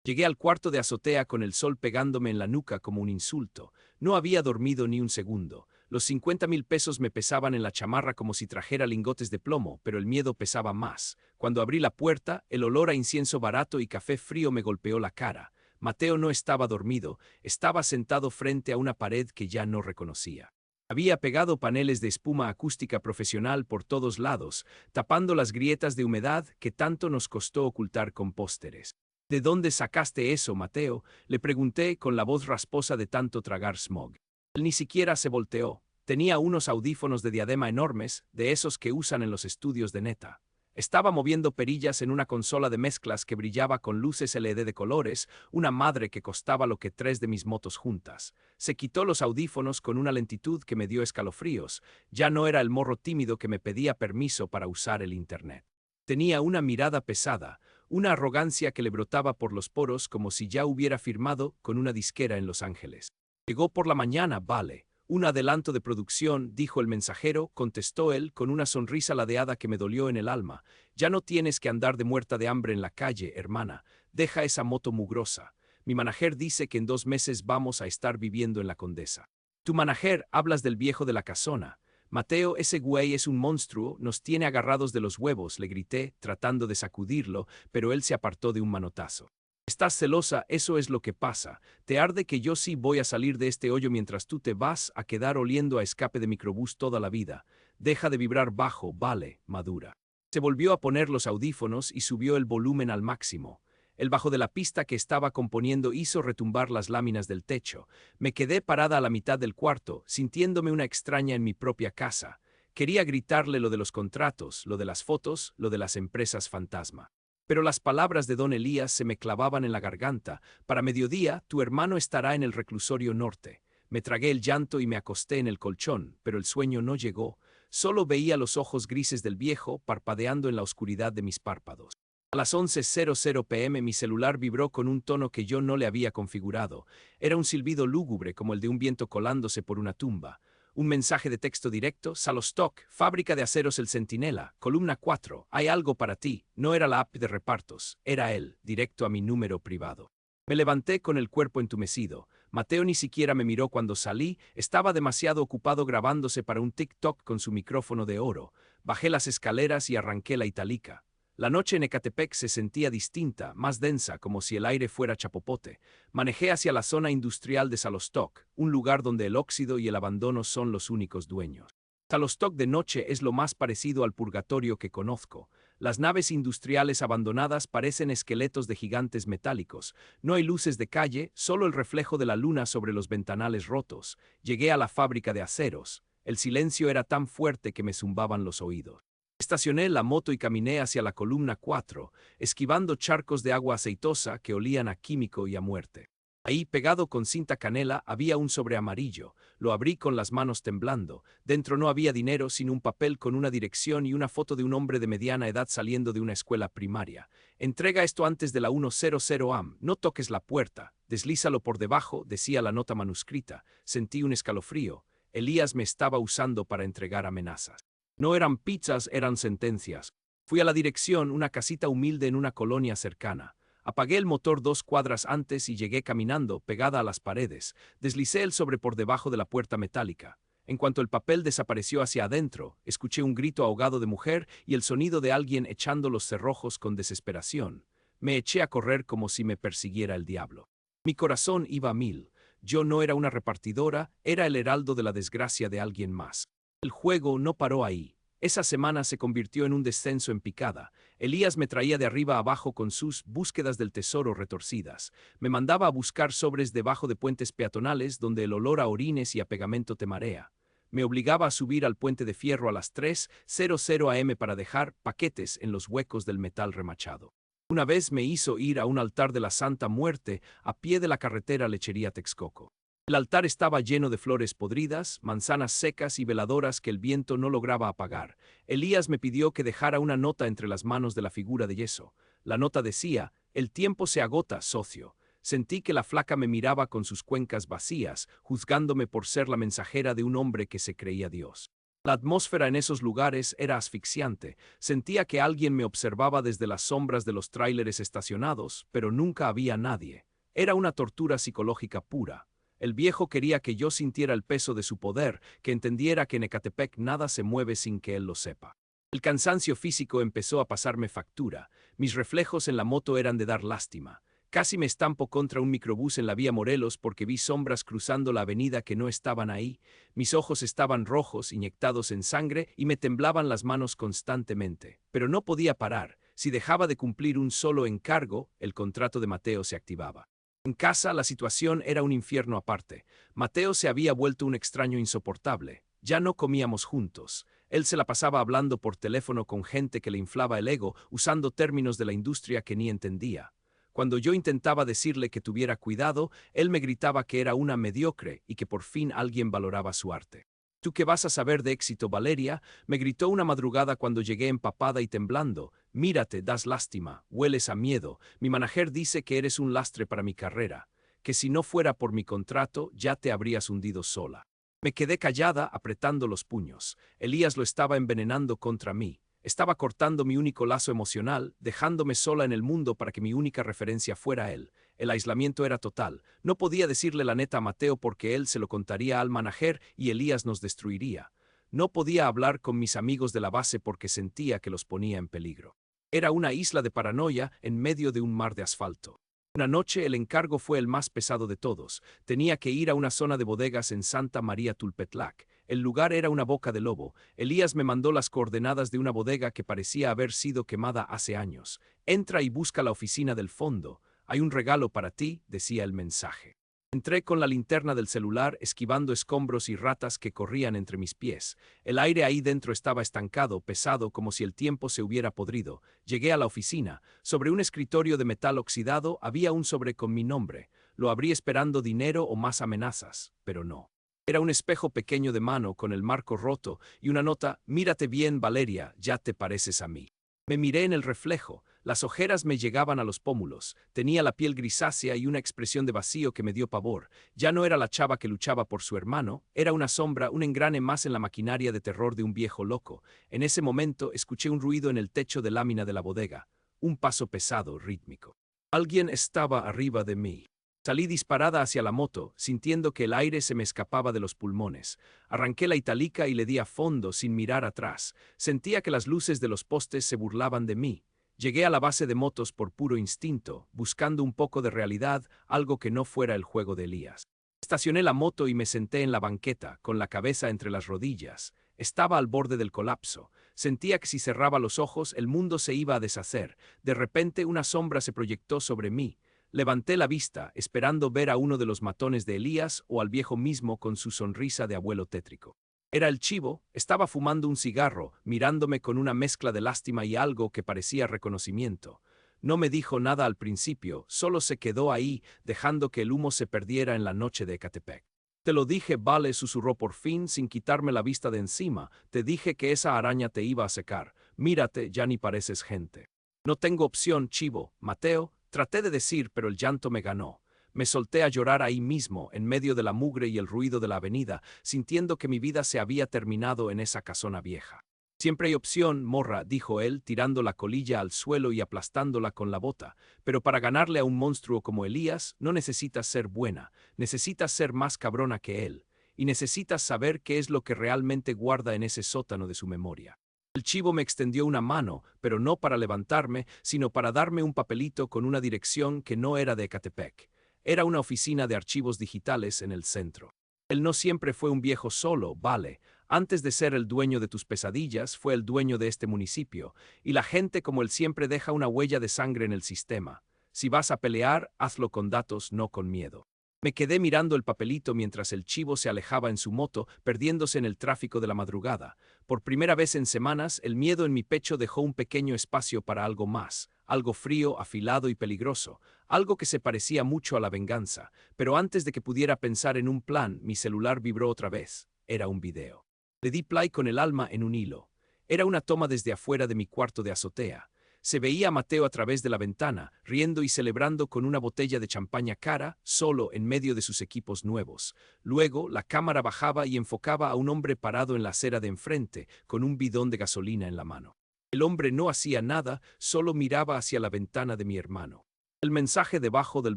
Llegué al cuarto de azotea con el sol pegándome en la nuca como un insulto. No había dormido ni un segundo. Los 50,000 pesos me pesaban en la chamarra como si trajera lingotes de plomo, pero el miedo pesaba más. Cuando abrí la puerta, el olor a incienso barato y café frío me golpeó la cara. Mateo no estaba dormido, estaba sentado frente a una pared que ya no reconocía. Había pegado paneles de espuma acústica profesional por todos lados, tapando las grietas de humedad que tanto nos costó ocultar con pósteres. ¿De dónde sacaste eso, Mateo?, le pregunté con la voz rasposa de tanto tragar smog. Él ni siquiera se volteó. Tenía unos audífonos de diadema enormes, de esos que usan en los estudios de neta. Estaba moviendo perillas en una consola de mezclas que brillaba con luces LED de colores, una madre que costaba lo que 3 de mis motos juntas. Se quitó los audífonos con una lentitud que me dio escalofríos. Ya no era el morro tímido que me pedía permiso para usar el internet. Tenía una mirada pesada, una arrogancia que le brotaba por los poros como si ya hubiera firmado con una disquera en Los Ángeles. Llegó por la mañana, vale. Un adelanto de producción, dijo el mensajero, contestó él con una sonrisa ladeada que me dolió en el alma. Ya no tienes que andar de muerta de hambre en la calle, hermana. Deja esa moto mugrosa. Mi manager dice que en 2 meses vamos a estar viviendo en la Condesa. Tu manager, hablas del viejo de la casona. Mateo, ese güey es un monstruo, nos tiene agarrados de los huevos, le grité, tratando de sacudirlo, pero él se apartó de un manotazo. Estás celosa, eso es lo que pasa. Te arde que yo sí voy a salir de este hoyo mientras tú te vas a quedar oliendo a escape de microbús toda la vida. Deja de vibrar bajo, vale, madura. Se volvió a poner los audífonos y subió el volumen al máximo. El bajo de la pista que estaba componiendo hizo retumbar las láminas del techo. Me quedé parada a la mitad del cuarto, sintiéndome una extraña en mi propia casa. Quería gritarle lo de los contratos, lo de las fotos, lo de las empresas fantasma. Pero las palabras de don Elías se me clavaban en la garganta. Para mediodía, tu hermano estará en el reclusorio norte. Me tragué el llanto y me acosté en el colchón, pero el sueño no llegó. Solo veía los ojos grises del viejo parpadeando en la oscuridad de mis párpados. A las 11:00 p.m. mi celular vibró con un tono que yo no le había configurado. Era un silbido lúgubre como el de un viento colándose por una tumba. Un mensaje de texto directo: Salostock, fábrica de aceros El Centinela, columna 4, hay algo para ti. No era la app de repartos, era él, directo a mi número privado. Me levanté con el cuerpo entumecido. Mateo ni siquiera me miró cuando salí, estaba demasiado ocupado grabándose para un TikTok con su micrófono de oro. Bajé las escaleras y arranqué la Italica. La noche en Ecatepec se sentía distinta, más densa, como si el aire fuera chapopote. Manejé hacia la zona industrial de Salostoc, un lugar donde el óxido y el abandono son los únicos dueños. Salostoc de noche es lo más parecido al purgatorio que conozco. Las naves industriales abandonadas parecen esqueletos de gigantes metálicos. No hay luces de calle, solo el reflejo de la luna sobre los ventanales rotos. Llegué a la fábrica de aceros. El silencio era tan fuerte que me zumbaban los oídos. Estacioné la moto y caminé hacia la columna 4, esquivando charcos de agua aceitosa que olían a químico y a muerte. Ahí, pegado con cinta canela, había un sobre amarillo. Lo abrí con las manos temblando. Dentro no había dinero, sino un papel con una dirección y una foto de un hombre de mediana edad saliendo de una escuela primaria. Entrega esto antes de la 100 AM. No toques la puerta. Deslízalo por debajo, decía la nota manuscrita. Sentí un escalofrío. Elías me estaba usando para entregar amenazas. No eran pizzas, eran sentencias. Fui a la dirección, una casita humilde en una colonia cercana. Apagué el motor 2 cuadras antes y llegué caminando, pegada a las paredes. Deslicé el sobre por debajo de la puerta metálica. En cuanto el papel desapareció hacia adentro, escuché un grito ahogado de mujer y el sonido de alguien echando los cerrojos con desesperación. Me eché a correr como si me persiguiera el diablo. Mi corazón iba a mil. Yo no era una repartidora, era el heraldo de la desgracia de alguien más. El juego no paró ahí. Esa semana se convirtió en un descenso en picada. Elías me traía de arriba a abajo con sus búsquedas del tesoro retorcidas. Me mandaba a buscar sobres debajo de puentes peatonales donde el olor a orines y a pegamento te marea. Me obligaba a subir al puente de fierro a las 3:00 am para dejar paquetes en los huecos del metal remachado. Una vez me hizo ir a un altar de la Santa Muerte a pie de la carretera Lechería Texcoco. El altar estaba lleno de flores podridas, manzanas secas y veladoras que el viento no lograba apagar. Elías me pidió que dejara una nota entre las manos de la figura de yeso. La nota decía: «El tiempo se agota, socio». Sentí que la flaca me miraba con sus cuencas vacías, juzgándome por ser la mensajera de un hombre que se creía Dios. La atmósfera en esos lugares era asfixiante. Sentía que alguien me observaba desde las sombras de los tráileres estacionados, pero nunca había nadie. Era una tortura psicológica pura. El viejo quería que yo sintiera el peso de su poder, que entendiera que en Ecatepec nada se mueve sin que él lo sepa. El cansancio físico empezó a pasarme factura. Mis reflejos en la moto eran de dar lástima. Casi me estampo contra un microbús en la vía Morelos porque vi sombras cruzando la avenida que no estaban ahí. Mis ojos estaban rojos, inyectados en sangre, y me temblaban las manos constantemente. Pero no podía parar. Si dejaba de cumplir un solo encargo, el contrato de Mateo se activaba. En casa la situación era un infierno aparte. Mateo se había vuelto un extraño insoportable. Ya no comíamos juntos. Él se la pasaba hablando por teléfono con gente que le inflaba el ego, usando términos de la industria que ni entendía. Cuando yo intentaba decirle que tuviera cuidado, él me gritaba que era una mediocre y que por fin alguien valoraba su arte. «¿Tú qué vas a saber de éxito, Valeria?», me gritó una madrugada cuando llegué empapada y temblando. «Mírate, das lástima, hueles a miedo. Mi manager dice que eres un lastre para mi carrera, que si no fuera por mi contrato ya te habrías hundido sola». Me quedé callada, apretando los puños. Elías lo estaba envenenando contra mí. Estaba cortando mi único lazo emocional, dejándome sola en el mundo para que mi única referencia fuera él. El aislamiento era total. No podía decirle la neta a Mateo porque él se lo contaría al manager y Elías nos destruiría. No podía hablar con mis amigos de la base porque sentía que los ponía en peligro. Era una isla de paranoia en medio de un mar de asfalto. Una noche el encargo fue el más pesado de todos. Tenía que ir a una zona de bodegas en Santa María Tulpetlac. El lugar era una boca de lobo. Elías me mandó las coordenadas de una bodega que parecía haber sido quemada hace años. «Entra y busca la oficina del fondo. Hay un regalo para ti», decía el mensaje. Entré con la linterna del celular, esquivando escombros y ratas que corrían entre mis pies. El aire ahí dentro estaba estancado, pesado, como si el tiempo se hubiera podrido. Llegué a la oficina. Sobre un escritorio de metal oxidado había un sobre con mi nombre. Lo abrí esperando dinero o más amenazas, pero no. Era un espejo pequeño de mano con el marco roto y una nota: «Mírate bien, Valeria, ya te pareces a mí». Me miré en el reflejo. Las ojeras me llegaban a los pómulos. Tenía la piel grisácea y una expresión de vacío que me dio pavor. Ya no era la chava que luchaba por su hermano, era una sombra, un engrane más en la maquinaria de terror de un viejo loco. En ese momento escuché un ruido en el techo de lámina de la bodega. Un paso pesado, rítmico. Alguien estaba arriba de mí. Salí disparada hacia la moto, sintiendo que el aire se me escapaba de los pulmones. Arranqué la italica y le di a fondo sin mirar atrás. Sentía que las luces de los postes se burlaban de mí. Llegué a la base de motos por puro instinto, buscando un poco de realidad, algo que no fuera el juego de Elías. Estacioné la moto y me senté en la banqueta, con la cabeza entre las rodillas. Estaba al borde del colapso. Sentía que si cerraba los ojos el mundo se iba a deshacer. De repente una sombra se proyectó sobre mí. Levanté la vista, esperando ver a uno de los matones de Elías o al viejo mismo con su sonrisa de abuelo tétrico. Era el chivo, estaba fumando un cigarro, mirándome con una mezcla de lástima y algo que parecía reconocimiento. No me dijo nada al principio, solo se quedó ahí, dejando que el humo se perdiera en la noche de Ecatepec. Te lo dije, vale, susurró por fin, sin quitarme la vista de encima. Te dije que esa araña te iba a secar. Mírate, ya ni pareces gente. No tengo opción, chivo, Mateo, traté de decir, pero el llanto me ganó. Me solté a llorar ahí mismo, en medio de la mugre y el ruido de la avenida, sintiendo que mi vida se había terminado en esa casona vieja. Siempre hay opción, morra, dijo él, tirando la colilla al suelo y aplastándola con la bota, pero para ganarle a un monstruo como Elías no necesitas ser buena, necesitas ser más cabrona que él, y necesitas saber qué es lo que realmente guarda en ese sótano de su memoria. El chivo me extendió una mano, pero no para levantarme, sino para darme un papelito con una dirección que no era de Ecatepec. Era una oficina de archivos digitales en el centro. Él no siempre fue un viejo solo, vale. Antes de ser el dueño de tus pesadillas, fue el dueño de este municipio, y la gente como él siempre deja una huella de sangre en el sistema. Si vas a pelear, hazlo con datos, no con miedo. Me quedé mirando el papelito mientras el chivo se alejaba en su moto, perdiéndose en el tráfico de la madrugada. Por primera vez en semanas, el miedo en mi pecho dejó un pequeño espacio para algo más, algo frío, afilado y peligroso, algo que se parecía mucho a la venganza. Pero antes de que pudiera pensar en un plan, mi celular vibró otra vez. Era un video. Le di play con el alma en un hilo. Era una toma desde afuera de mi cuarto de azotea. Se veía a Mateo a través de la ventana, riendo y celebrando con una botella de champaña cara, solo en medio de sus equipos nuevos. Luego, la cámara bajaba y enfocaba a un hombre parado en la acera de enfrente, con un bidón de gasolina en la mano. El hombre no hacía nada, solo miraba hacia la ventana de mi hermano. El mensaje debajo del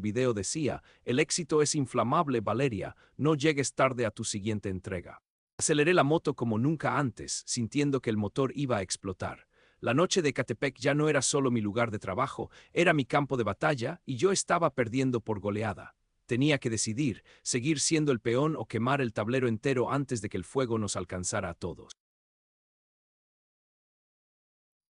video decía: el éxito es inflamable, Valeria, no llegues tarde a tu siguiente entrega. Aceleré la moto como nunca antes, sintiendo que el motor iba a explotar. La noche de Ecatepec ya no era solo mi lugar de trabajo, era mi campo de batalla y yo estaba perdiendo por goleada. Tenía que decidir, seguir siendo el peón o quemar el tablero entero antes de que el fuego nos alcanzara a todos.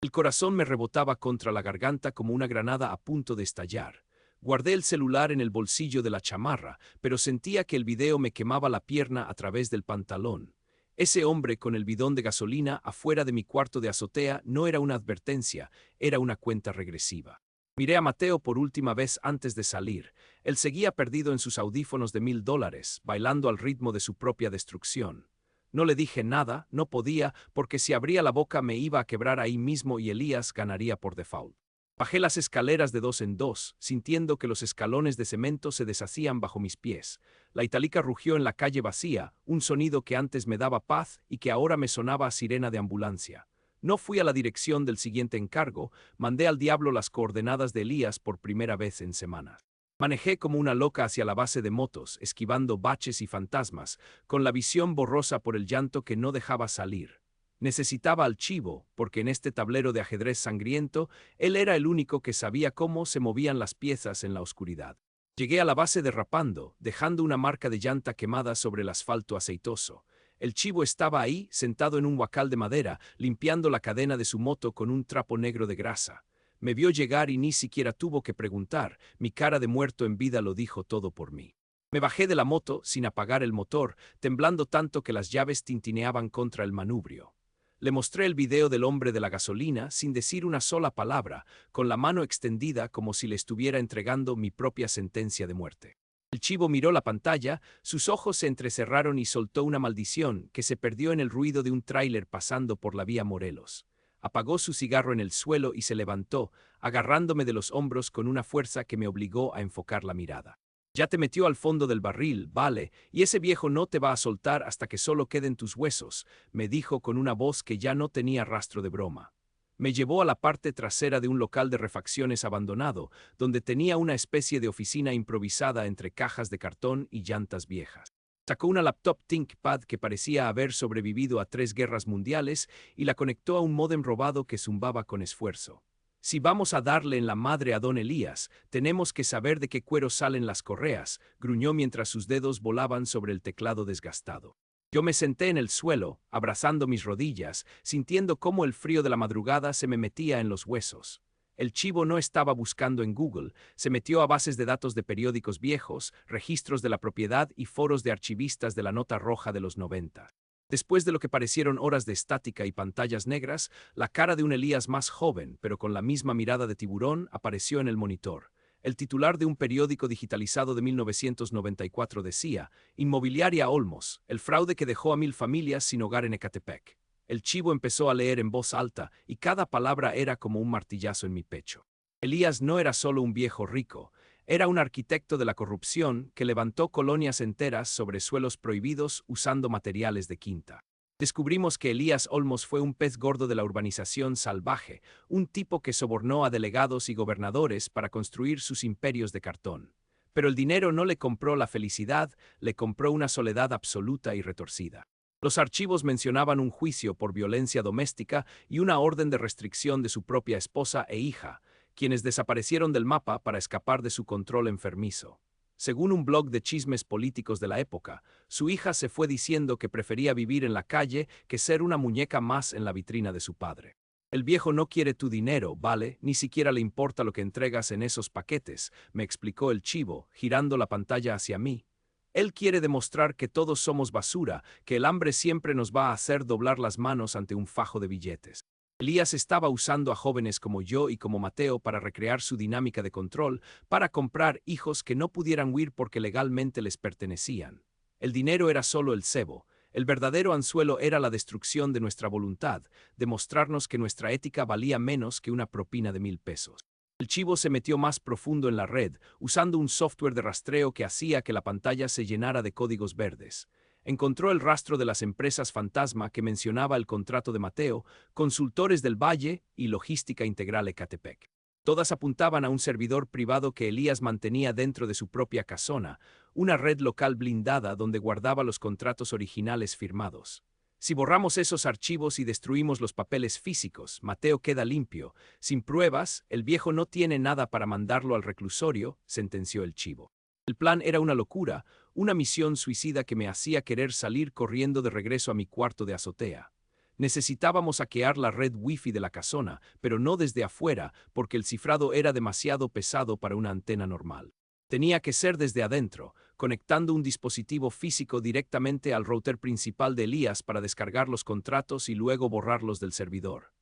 El corazón me rebotaba contra la garganta como una granada a punto de estallar. Guardé el celular en el bolsillo de la chamarra, pero sentía que el video me quemaba la pierna a través del pantalón. Ese hombre con el bidón de gasolina afuera de mi cuarto de azotea no era una advertencia, era una cuenta regresiva. Miré a Mateo por última vez antes de salir. Él seguía perdido en sus audífonos de $1000, bailando al ritmo de su propia destrucción. No le dije nada, no podía, porque si abría la boca me iba a quebrar ahí mismo y Elías ganaría por default. Bajé las escaleras de dos en dos, sintiendo que los escalones de cemento se deshacían bajo mis pies. La Itálica rugió en la calle vacía, un sonido que antes me daba paz y que ahora me sonaba a sirena de ambulancia. No fui a la dirección del siguiente encargo, mandé al diablo las coordenadas de Elías por primera vez en semanas. Manejé como una loca hacia la base de motos, esquivando baches y fantasmas, con la visión borrosa por el llanto que no dejaba salir. Necesitaba al chivo, porque en este tablero de ajedrez sangriento, él era el único que sabía cómo se movían las piezas en la oscuridad. Llegué a la base derrapando, dejando una marca de llanta quemada sobre el asfalto aceitoso. El chivo estaba ahí, sentado en un huacal de madera, limpiando la cadena de su moto con un trapo negro de grasa. Me vio llegar y ni siquiera tuvo que preguntar, mi cara de muerto en vida lo dijo todo por mí. Me bajé de la moto sin apagar el motor, temblando tanto que las llaves tintineaban contra el manubrio. Le mostré el video del hombre de la gasolina sin decir una sola palabra, con la mano extendida como si le estuviera entregando mi propia sentencia de muerte. El chivo miró la pantalla, sus ojos se entrecerraron y soltó una maldición que se perdió en el ruido de un tráiler pasando por la vía Morelos. Apagó su cigarro en el suelo y se levantó, agarrándome de los hombros con una fuerza que me obligó a enfocar la mirada. Ya te metió al fondo del barril, vale, y ese viejo no te va a soltar hasta que solo queden tus huesos, me dijo con una voz que ya no tenía rastro de broma. Me llevó a la parte trasera de un local de refacciones abandonado, donde tenía una especie de oficina improvisada entre cajas de cartón y llantas viejas. Sacó una laptop ThinkPad que parecía haber sobrevivido a 3 guerras mundiales y la conectó a un módem robado que zumbaba con esfuerzo. Si vamos a darle en la madre a don Elías, tenemos que saber de qué cuero salen las correas, gruñó mientras sus dedos volaban sobre el teclado desgastado. Yo me senté en el suelo, abrazando mis rodillas, sintiendo cómo el frío de la madrugada se me metía en los huesos. El chivo no estaba buscando en Google, se metió a bases de datos de periódicos viejos, registros de la propiedad y foros de archivistas de la nota roja de los 90. Después de lo que parecieron horas de estática y pantallas negras, la cara de un Elías más joven, pero con la misma mirada de tiburón, apareció en el monitor. El titular de un periódico digitalizado de 1994 decía: Inmobiliaria Olmos, el fraude que dejó a 1000 familias sin hogar en Ecatepec. El chivo empezó a leer en voz alta, y cada palabra era como un martillazo en mi pecho. Elías no era solo un viejo rico, era un arquitecto de la corrupción que levantó colonias enteras sobre suelos prohibidos usando materiales de quinta. Descubrimos que Elías Olmos fue un pez gordo de la urbanización salvaje, un tipo que sobornó a delegados y gobernadores para construir sus imperios de cartón. Pero el dinero no le compró la felicidad, le compró una soledad absoluta y retorcida. Los archivos mencionaban un juicio por violencia doméstica y una orden de restricción de su propia esposa e hija, quienes desaparecieron del mapa para escapar de su control enfermizo. Según un blog de chismes políticos de la época, su hija se fue diciendo que prefería vivir en la calle que ser una muñeca más en la vitrina de su padre. El viejo no quiere tu dinero, ¿vale? Ni siquiera le importa lo que entregas en esos paquetes, me explicó el chivo, girando la pantalla hacia mí. Él quiere demostrar que todos somos basura, que el hambre siempre nos va a hacer doblar las manos ante un fajo de billetes. Elías estaba usando a jóvenes como yo y como Mateo para recrear su dinámica de control, para comprar hijos que no pudieran huir porque legalmente les pertenecían. El dinero era solo el cebo. El verdadero anzuelo era la destrucción de nuestra voluntad, demostrarnos que nuestra ética valía menos que una propina de 1000 pesos. El chivo se metió más profundo en la red, usando un software de rastreo que hacía que la pantalla se llenara de códigos verdes. Encontró el rastro de las empresas fantasma que mencionaba el contrato de Mateo, Consultores del Valle y Logística Integral Ecatepec. Todas apuntaban a un servidor privado que Elías mantenía dentro de su propia casona, una red local blindada donde guardaba los contratos originales firmados. Si borramos esos archivos y destruimos los papeles físicos, Mateo queda limpio. Sin pruebas, el viejo no tiene nada para mandarlo al reclusorio, sentenció el chivo. El plan era una locura, una misión suicida que me hacía querer salir corriendo de regreso a mi cuarto de azotea. Necesitábamos hackear la red wifi de la casona, pero no desde afuera, porque el cifrado era demasiado pesado para una antena normal. Tenía que ser desde adentro, conectando un dispositivo físico directamente al router principal de Elías para descargar los contratos y luego borrarlos del servidor.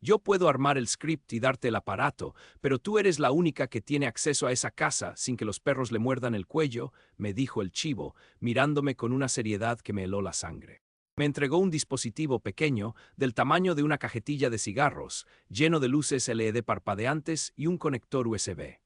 Yo puedo armar el script y darte el aparato, pero tú eres la única que tiene acceso a esa casa sin que los perros le muerdan el cuello, me dijo el chivo, mirándome con una seriedad que me heló la sangre. Me entregó un dispositivo pequeño, del tamaño de una cajetilla de cigarros, lleno de luces LED parpadeantes y un conector USB.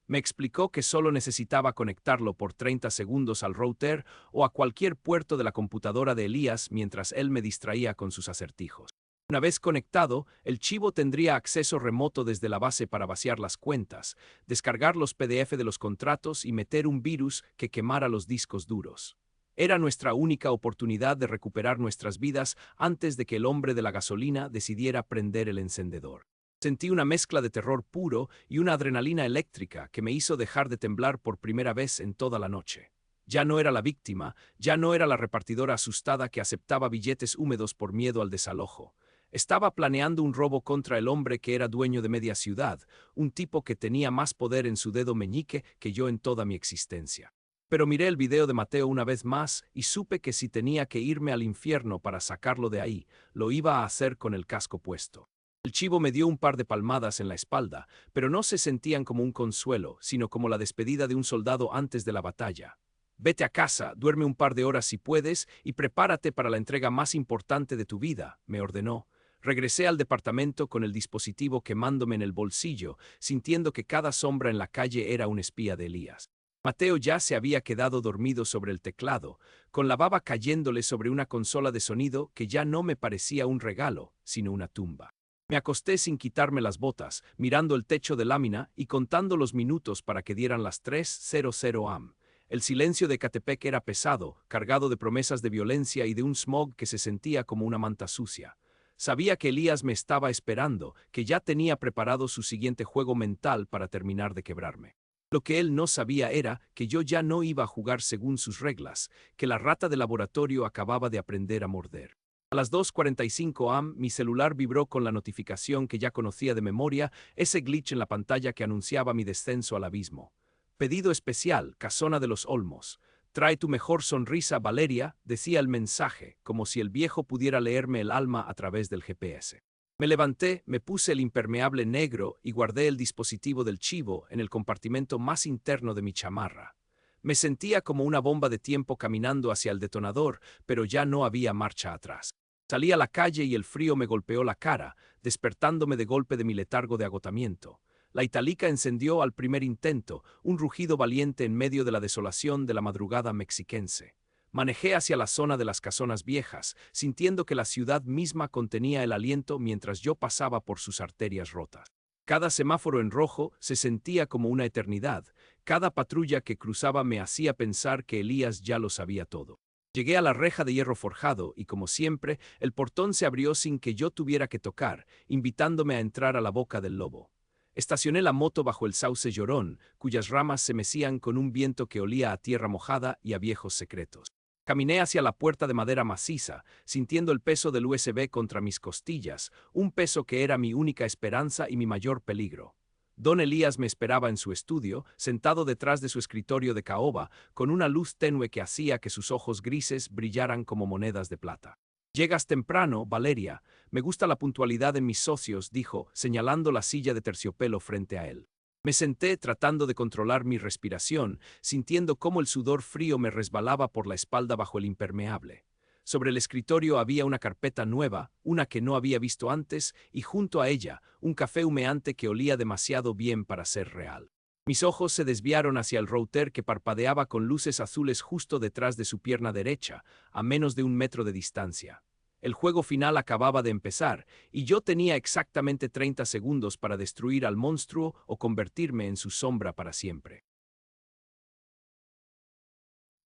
Me explicó que solo necesitaba conectarlo por 30 segundos al router o a cualquier puerto de la computadora de Elías mientras él me distraía con sus acertijos. Una vez conectado, el chivo tendría acceso remoto desde la base para vaciar las cuentas, descargar los PDF de los contratos y meter un virus que quemara los discos duros. Era nuestra única oportunidad de recuperar nuestras vidas antes de que el hombre de la gasolina decidiera prender el encendedor. Sentí una mezcla de terror puro y una adrenalina eléctrica que me hizo dejar de temblar por primera vez en toda la noche. Ya no era la víctima, ya no era la repartidora asustada que aceptaba billetes húmedos por miedo al desalojo. Estaba planeando un robo contra el hombre que era dueño de media ciudad, un tipo que tenía más poder en su dedo meñique que yo en toda mi existencia. Pero miré el video de Mateo una vez más y supe que si tenía que irme al infierno para sacarlo de ahí, lo iba a hacer con el casco puesto. El chivo me dio un par de palmadas en la espalda, pero no se sentían como un consuelo, sino como la despedida de un soldado antes de la batalla. Vete a casa, duerme un par de horas si puedes y prepárate para la entrega más importante de tu vida, me ordenó. Regresé al departamento con el dispositivo quemándome en el bolsillo, sintiendo que cada sombra en la calle era un espía de Elías. Mateo ya se había quedado dormido sobre el teclado, con la baba cayéndole sobre una consola de sonido que ya no me parecía un regalo, sino una tumba. Me acosté sin quitarme las botas, mirando el techo de lámina y contando los minutos para que dieran las 3:00 am. El silencio de Ecatepec era pesado, cargado de promesas de violencia y de un smog que se sentía como una manta sucia. Sabía que Elías me estaba esperando, que ya tenía preparado su siguiente juego mental para terminar de quebrarme. Lo que él no sabía era que yo ya no iba a jugar según sus reglas, que la rata de laboratorio acababa de aprender a morder. A las 2:45 am, mi celular vibró con la notificación que ya conocía de memoria, ese glitch en la pantalla que anunciaba mi descenso al abismo. Pedido especial, Casona de los Olmos. Trae tu mejor sonrisa, Valeria, decía el mensaje, como si el viejo pudiera leerme el alma a través del GPS. Me levanté, me puse el impermeable negro y guardé el dispositivo del chivo en el compartimento más interno de mi chamarra. Me sentía como una bomba de tiempo caminando hacia el detonador, pero ya no había marcha atrás. Salí a la calle y el frío me golpeó la cara, despertándome de golpe de mi letargo de agotamiento. La Italica encendió al primer intento, un rugido valiente en medio de la desolación de la madrugada mexiquense. Manejé hacia la zona de las casonas viejas, sintiendo que la ciudad misma contenía el aliento mientras yo pasaba por sus arterias rotas. Cada semáforo en rojo se sentía como una eternidad. Cada patrulla que cruzaba me hacía pensar que Elías ya lo sabía todo. Llegué a la reja de hierro forjado y, como siempre, el portón se abrió sin que yo tuviera que tocar, invitándome a entrar a la boca del lobo. Estacioné la moto bajo el sauce llorón, cuyas ramas se mecían con un viento que olía a tierra mojada y a viejos secretos. Caminé hacia la puerta de madera maciza, sintiendo el peso del USB contra mis costillas, un peso que era mi única esperanza y mi mayor peligro. Don Elías me esperaba en su estudio, sentado detrás de su escritorio de caoba, con una luz tenue que hacía que sus ojos grises brillaran como monedas de plata. «Llegas temprano, Valeria. Me gusta la puntualidad en mis socios», dijo, señalando la silla de terciopelo frente a él. Me senté tratando de controlar mi respiración, sintiendo cómo el sudor frío me resbalaba por la espalda bajo el impermeable. Sobre el escritorio había una carpeta nueva, una que no había visto antes, y junto a ella, un café humeante que olía demasiado bien para ser real. Mis ojos se desviaron hacia el router que parpadeaba con luces azules justo detrás de su pierna derecha, a menos de 1 metro de distancia. El juego final acababa de empezar, y yo tenía exactamente 30 segundos para destruir al monstruo o convertirme en su sombra para siempre.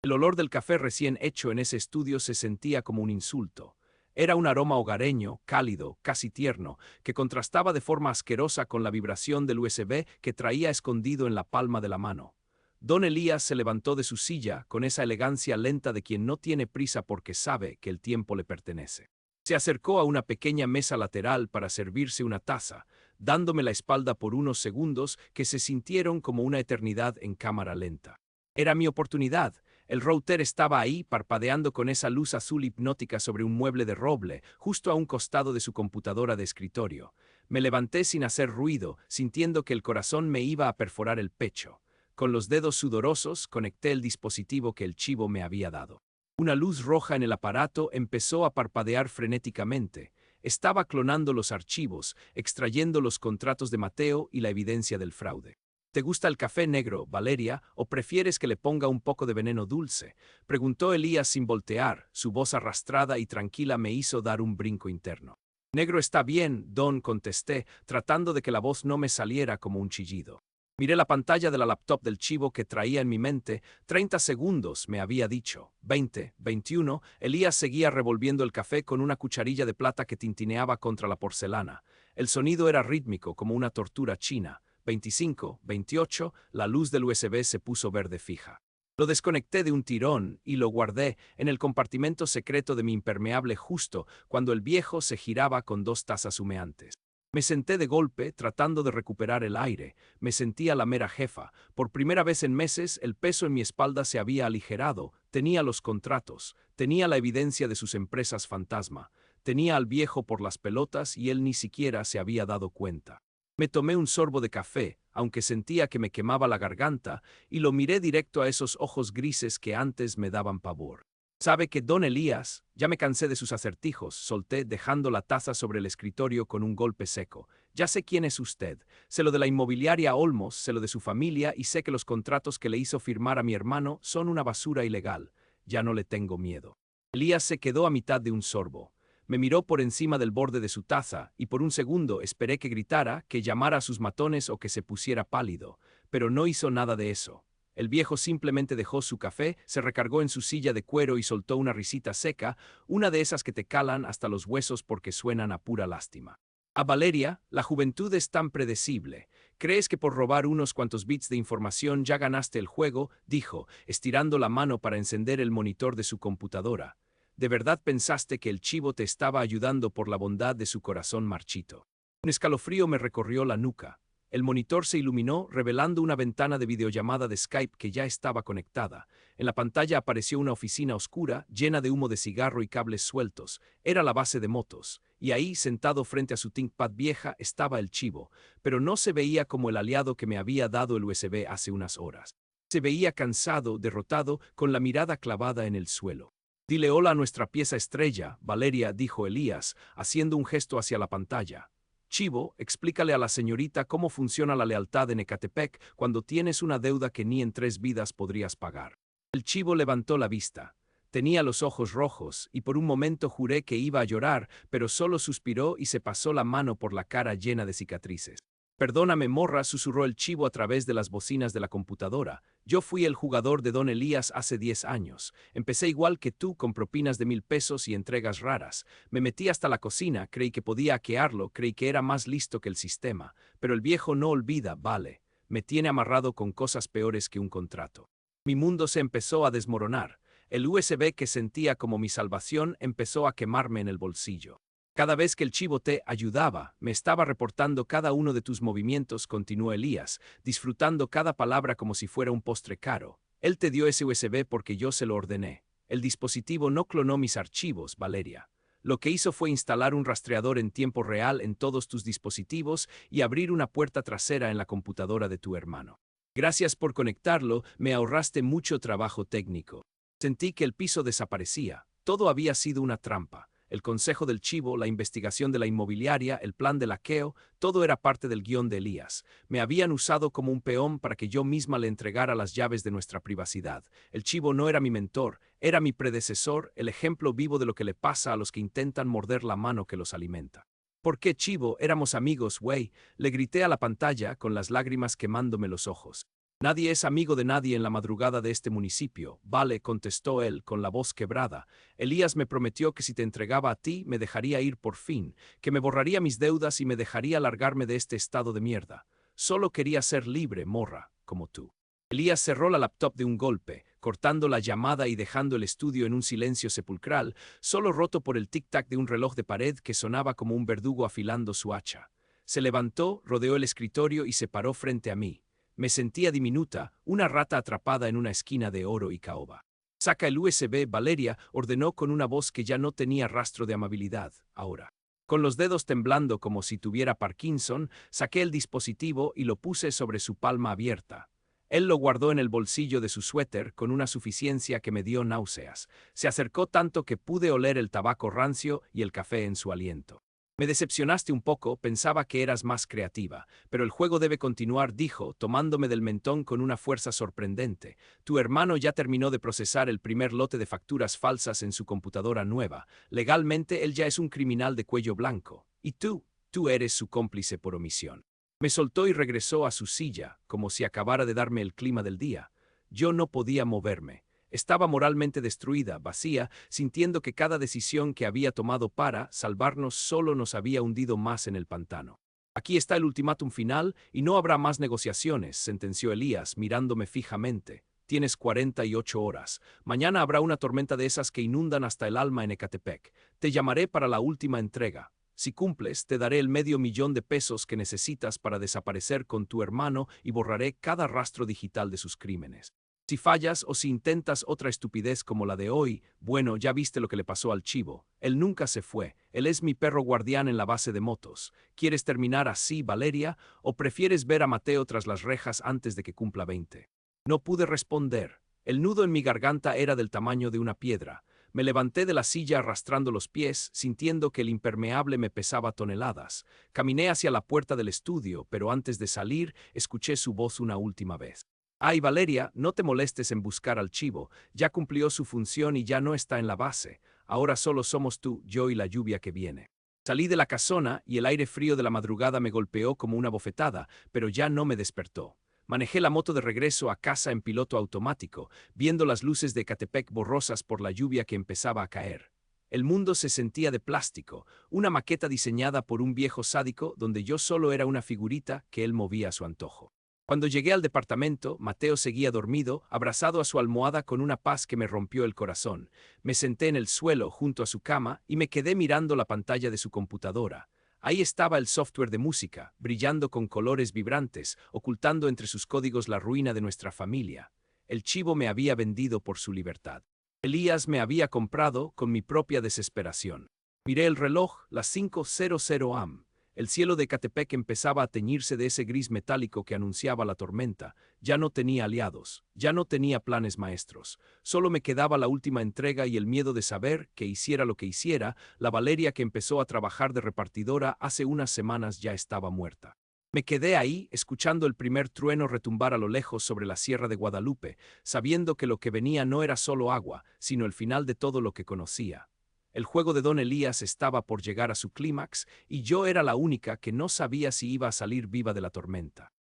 El olor del café recién hecho en ese estudio se sentía como un insulto. Era un aroma hogareño, cálido, casi tierno, que contrastaba de forma asquerosa con la vibración del USB que traía escondido en la palma de la mano. Don Elías se levantó de su silla con esa elegancia lenta de quien no tiene prisa porque sabe que el tiempo le pertenece. Se acercó a una pequeña mesa lateral para servirse una taza, dándome la espalda por unos segundos que se sintieron como una eternidad en cámara lenta. Era mi oportunidad. El router estaba ahí, parpadeando con esa luz azul hipnótica sobre un mueble de roble, justo a un costado de su computadora de escritorio. Me levanté sin hacer ruido, sintiendo que el corazón me iba a perforar el pecho. Con los dedos sudorosos, conecté el dispositivo que el chivo me había dado. Una luz roja en el aparato empezó a parpadear frenéticamente. Estaba clonando los archivos, extrayendo los contratos de Mateo y la evidencia del fraude. ¿Te gusta el café negro, Valeria, o prefieres que le ponga un poco de veneno dulce?, preguntó Elías sin voltear. Su voz arrastrada y tranquila me hizo dar un brinco interno. Negro está bien, Don, contesté, tratando de que la voz no me saliera como un chillido. Miré la pantalla de la laptop del chivo que traía en mi mente. 30 segundos, me había dicho. 20, 21. Elías seguía revolviendo el café con una cucharilla de plata que tintineaba contra la porcelana. El sonido era rítmico, como una tortura china. 25, 28. La luz del USB se puso verde fija. Lo desconecté de un tirón y lo guardé en el compartimento secreto de mi impermeable justo cuando el viejo se giraba con 2 tazas humeantes. Me senté de golpe, tratando de recuperar el aire. Me sentía la mera jefa. Por primera vez en meses, el peso en mi espalda se había aligerado. Tenía los contratos. Tenía la evidencia de sus empresas fantasma. Tenía al viejo por las pelotas y él ni siquiera se había dado cuenta. Me tomé un sorbo de café, aunque sentía que me quemaba la garganta, y lo miré directo a esos ojos grises que antes me daban pavor. Sabe que Don Elías, ya me cansé de sus acertijos, solté dejando la taza sobre el escritorio con un golpe seco. Ya sé quién es usted. Sé lo de la inmobiliaria Olmos, sé lo de su familia y sé que los contratos que le hizo firmar a mi hermano son una basura ilegal. Ya no le tengo miedo. Elías se quedó a mitad de un sorbo. Me miró por encima del borde de su taza y por un segundo esperé que gritara, que llamara a sus matones o que se pusiera pálido, pero no hizo nada de eso. El viejo simplemente dejó su café, se recargó en su silla de cuero y soltó una risita seca, una de esas que te calan hasta los huesos porque suenan a pura lástima. A Valeria, la juventud es tan predecible. ¿Crees que por robar unos cuantos bits de información ya ganaste el juego?, dijo, estirando la mano para encender el monitor de su computadora. ¿De verdad pensaste que el chivo te estaba ayudando por la bondad de su corazón marchito? Un escalofrío me recorrió la nuca. El monitor se iluminó, revelando una ventana de videollamada de Skype que ya estaba conectada. En la pantalla apareció una oficina oscura, llena de humo de cigarro y cables sueltos. Era la base de motos. Y ahí, sentado frente a su ThinkPad vieja, estaba el chivo. Pero no se veía como el aliado que me había dado el USB hace unas horas. Se veía cansado, derrotado, con la mirada clavada en el suelo. «Dile hola a nuestra pieza estrella», Valeria, dijo Elías, haciendo un gesto hacia la pantalla. «Chivo, explícale a la señorita cómo funciona la lealtad en Ecatepec cuando tienes una deuda que ni en 3 vidas podrías pagar». El chivo levantó la vista. Tenía los ojos rojos, y por un momento juré que iba a llorar, pero solo suspiró y se pasó la mano por la cara llena de cicatrices. «Perdóname, morra», susurró el chivo a través de las bocinas de la computadora. «Yo fui el jugador de Don Elías hace 10 años. Empecé igual que tú, con propinas de 1000 pesos y entregas raras. Me metí hasta la cocina, creí que podía hackearlo, creí que era más listo que el sistema. Pero el viejo no olvida, vale. Me tiene amarrado con cosas peores que un contrato». Mi mundo se empezó a desmoronar. El USB que sentía como mi salvación empezó a quemarme en el bolsillo. «Cada vez que el chivo te ayudaba, me estaba reportando cada uno de tus movimientos», continuó Elías, disfrutando cada palabra como si fuera un postre caro. «Él te dio ese USB porque yo se lo ordené. El dispositivo no clonó mis archivos, Valeria. Lo que hizo fue instalar un rastreador en tiempo real en todos tus dispositivos y abrir una puerta trasera en la computadora de tu hermano. Gracias por conectarlo, me ahorraste mucho trabajo técnico». Sentí que el piso desaparecía. Todo había sido una trampa. El consejo del chivo, la investigación de la inmobiliaria, el plan del hackeo, todo era parte del guión de Elías. Me habían usado como un peón para que yo misma le entregara las llaves de nuestra privacidad. El chivo no era mi mentor, era mi predecesor, el ejemplo vivo de lo que le pasa a los que intentan morder la mano que los alimenta. «¿Por qué, chivo? Éramos amigos, güey», le grité a la pantalla con las lágrimas quemándome los ojos. «Nadie es amigo de nadie en la madrugada de este municipio», «Vale», contestó él con la voz quebrada. «Elías me prometió que si te entregaba a ti, me dejaría ir por fin, que me borraría mis deudas y me dejaría largarme de este estado de mierda. Solo quería ser libre, morra, como tú». Elías cerró la laptop de un golpe, cortando la llamada y dejando el estudio en un silencio sepulcral, solo roto por el tic-tac de un reloj de pared que sonaba como un verdugo afilando su hacha. Se levantó, rodeó el escritorio y se paró frente a mí. Me sentía diminuta, una rata atrapada en una esquina de oro y caoba. «Saca el USB», Valeria ordenó con una voz que ya no tenía rastro de amabilidad, ahora. Con los dedos temblando como si tuviera Parkinson, saqué el dispositivo y lo puse sobre su palma abierta. Él lo guardó en el bolsillo de su suéter con una suficiencia que me dio náuseas. Se acercó tanto que pude oler el tabaco rancio y el café en su aliento. «Me decepcionaste un poco, pensaba que eras más creativa, pero el juego debe continuar», dijo, tomándome del mentón con una fuerza sorprendente. «Tu hermano ya terminó de procesar el primer lote de facturas falsas en su computadora nueva. Legalmente él ya es un criminal de cuello blanco. Y tú eres su cómplice por omisión». Me soltó y regresó a su silla, como si acabara de darme el clima del día. Yo no podía moverme. Estaba moralmente destruida, vacía, sintiendo que cada decisión que había tomado para salvarnos solo nos había hundido más en el pantano. «Aquí está el ultimátum final y no habrá más negociaciones», sentenció Elías, mirándome fijamente. «Tienes 48 horas. Mañana habrá una tormenta de esas que inundan hasta el alma en Ecatepec. Te llamaré para la última entrega. Si cumples, te daré el $500,000 que necesitas para desaparecer con tu hermano y borraré cada rastro digital de sus crímenes. Si fallas o si intentas otra estupidez como la de hoy, bueno, ya viste lo que le pasó al chivo. Él nunca se fue. Él es mi perro guardián en la base de motos. ¿Quieres terminar así, Valeria, o prefieres ver a Mateo tras las rejas antes de que cumpla 20? No pude responder. El nudo en mi garganta era del tamaño de una piedra. Me levanté de la silla arrastrando los pies, sintiendo que el impermeable me pesaba toneladas. Caminé hacia la puerta del estudio, pero antes de salir, escuché su voz una última vez. «Ay, Valeria, no te molestes en buscar al chivo. Ya cumplió su función y ya no está en la base. Ahora solo somos tú, yo y la lluvia que viene». Salí de la casona y el aire frío de la madrugada me golpeó como una bofetada, pero ya no me despertó. Manejé la moto de regreso a casa en piloto automático, viendo las luces de Ecatepec borrosas por la lluvia que empezaba a caer. El mundo se sentía de plástico, una maqueta diseñada por un viejo sádico donde yo solo era una figurita que él movía a su antojo. Cuando llegué al departamento, Mateo seguía dormido, abrazado a su almohada con una paz que me rompió el corazón. Me senté en el suelo junto a su cama y me quedé mirando la pantalla de su computadora. Ahí estaba el software de música, brillando con colores vibrantes, ocultando entre sus códigos la ruina de nuestra familia. El chivo me había vendido por su libertad. Elías me había comprado con mi propia desesperación. Miré el reloj, las 5:00 am. El cielo de Ecatepec empezaba a teñirse de ese gris metálico que anunciaba la tormenta. Ya no tenía aliados, ya no tenía planes maestros. Solo me quedaba la última entrega y el miedo de saber que hiciera lo que hiciera, la Valeria que empezó a trabajar de repartidora hace unas semanas ya estaba muerta. Me quedé ahí, escuchando el primer trueno retumbar a lo lejos sobre la Sierra de Guadalupe, sabiendo que lo que venía no era solo agua, sino el final de todo lo que conocía. El juego de Don Elías estaba por llegar a su clímax, y yo era la única que no sabía si iba a salir viva de la tormenta.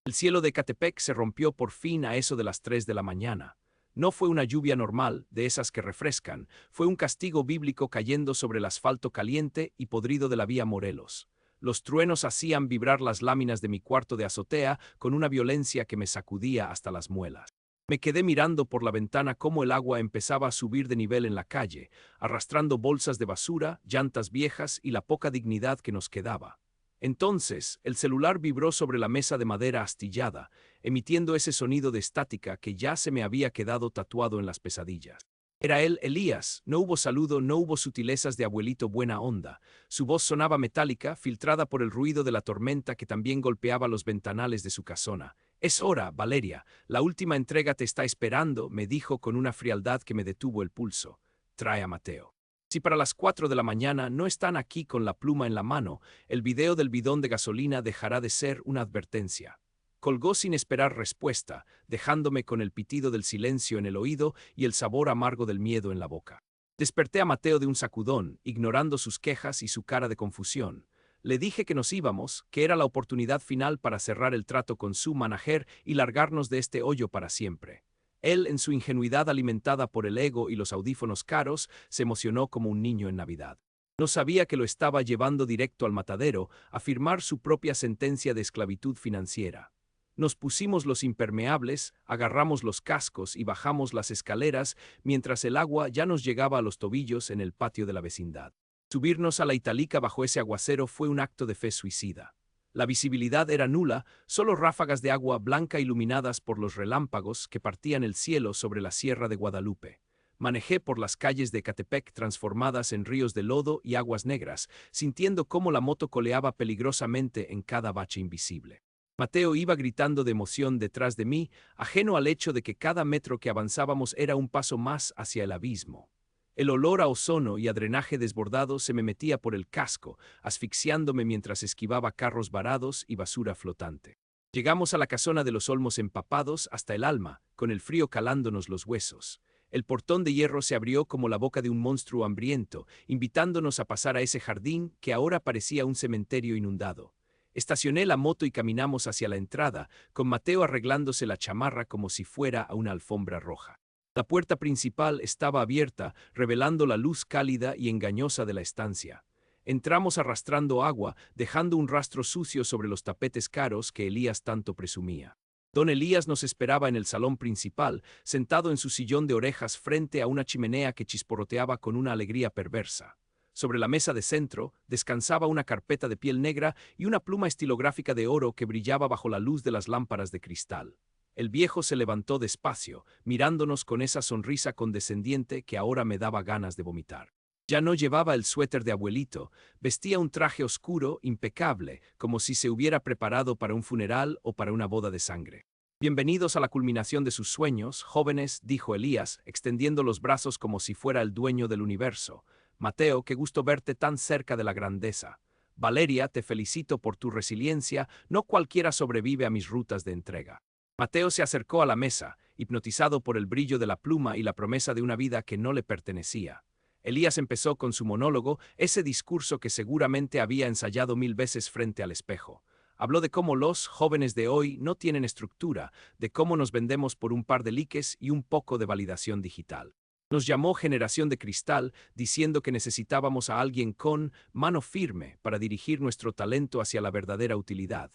El cielo de Ecatepec se rompió por fin a eso de las 3 de la mañana. No fue una lluvia normal, de esas que refrescan, fue un castigo bíblico cayendo sobre el asfalto caliente y podrido de la vía Morelos. Los truenos hacían vibrar las láminas de mi cuarto de azotea con una violencia que me sacudía hasta las muelas. Me quedé mirando por la ventana cómo el agua empezaba a subir de nivel en la calle, arrastrando bolsas de basura, llantas viejas y la poca dignidad que nos quedaba. Entonces, el celular vibró sobre la mesa de madera astillada, emitiendo ese sonido de estática que ya se me había quedado tatuado en las pesadillas. Era él, Elías. No hubo saludo, no hubo sutilezas de abuelito buena onda. Su voz sonaba metálica, filtrada por el ruido de la tormenta que también golpeaba los ventanales de su casona. «Es hora, Valeria. La última entrega te está esperando», me dijo con una frialdad que me detuvo el pulso. «Trae a Mateo. Si para las 4 de la mañana no están aquí con la pluma en la mano, el video del bidón de gasolina dejará de ser una advertencia». Colgó sin esperar respuesta, dejándome con el pitido del silencio en el oído y el sabor amargo del miedo en la boca. Desperté a Mateo de un sacudón, ignorando sus quejas y su cara de confusión. Le dije que nos íbamos, que era la oportunidad final para cerrar el trato con su manager y largarnos de este hoyo para siempre. Él, en su ingenuidad alimentada por el ego y los audífonos caros, se emocionó como un niño en Navidad. No sabía que lo estaba llevando directo al matadero a firmar su propia sentencia de esclavitud financiera. Nos pusimos los impermeables, agarramos los cascos y bajamos las escaleras mientras el agua ya nos llegaba a los tobillos en el patio de la vecindad. Subirnos a la Italica bajo ese aguacero fue un acto de fe suicida. La visibilidad era nula, solo ráfagas de agua blanca iluminadas por los relámpagos que partían el cielo sobre la Sierra de Guadalupe. Manejé por las calles de Ecatepec transformadas en ríos de lodo y aguas negras, sintiendo cómo la moto coleaba peligrosamente en cada bache invisible. Mateo iba gritando de emoción detrás de mí, ajeno al hecho de que cada metro que avanzábamos era un paso más hacia el abismo. El olor a ozono y a drenaje desbordado se me metía por el casco, asfixiándome mientras esquivaba carros varados y basura flotante. Llegamos a la casona de los olmos empapados hasta el alma, con el frío calándonos los huesos. El portón de hierro se abrió como la boca de un monstruo hambriento, invitándonos a pasar a ese jardín que ahora parecía un cementerio inundado. Estacioné la moto y caminamos hacia la entrada, con Mateo arreglándose la chamarra como si fuera a una alfombra roja. La puerta principal estaba abierta, revelando la luz cálida y engañosa de la estancia. Entramos arrastrando agua, dejando un rastro sucio sobre los tapetes caros que Elías tanto presumía. Don Elías nos esperaba en el salón principal, sentado en su sillón de orejas frente a una chimenea que chisporroteaba con una alegría perversa. Sobre la mesa de centro descansaba una carpeta de piel negra y una pluma estilográfica de oro que brillaba bajo la luz de las lámparas de cristal. El viejo se levantó despacio, mirándonos con esa sonrisa condescendiente que ahora me daba ganas de vomitar. Ya no llevaba el suéter de abuelito, vestía un traje oscuro, impecable, como si se hubiera preparado para un funeral o para una boda de sangre. «Bienvenidos a la culminación de sus sueños, jóvenes», dijo Elías, extendiendo los brazos como si fuera el dueño del universo. «Mateo, qué gusto verte tan cerca de la grandeza. Valeria, te felicito por tu resiliencia, no cualquiera sobrevive a mis rutas de entrega». Mateo se acercó a la mesa, hipnotizado por el brillo de la pluma y la promesa de una vida que no le pertenecía. Elías empezó con su monólogo, ese discurso que seguramente había ensayado 1000 veces frente al espejo. Habló de cómo los jóvenes de hoy no tienen estructura, de cómo nos vendemos por un par de likes y un poco de validación digital. Nos llamó generación de cristal, diciendo que necesitábamos a alguien con mano firme para dirigir nuestro talento hacia la verdadera utilidad.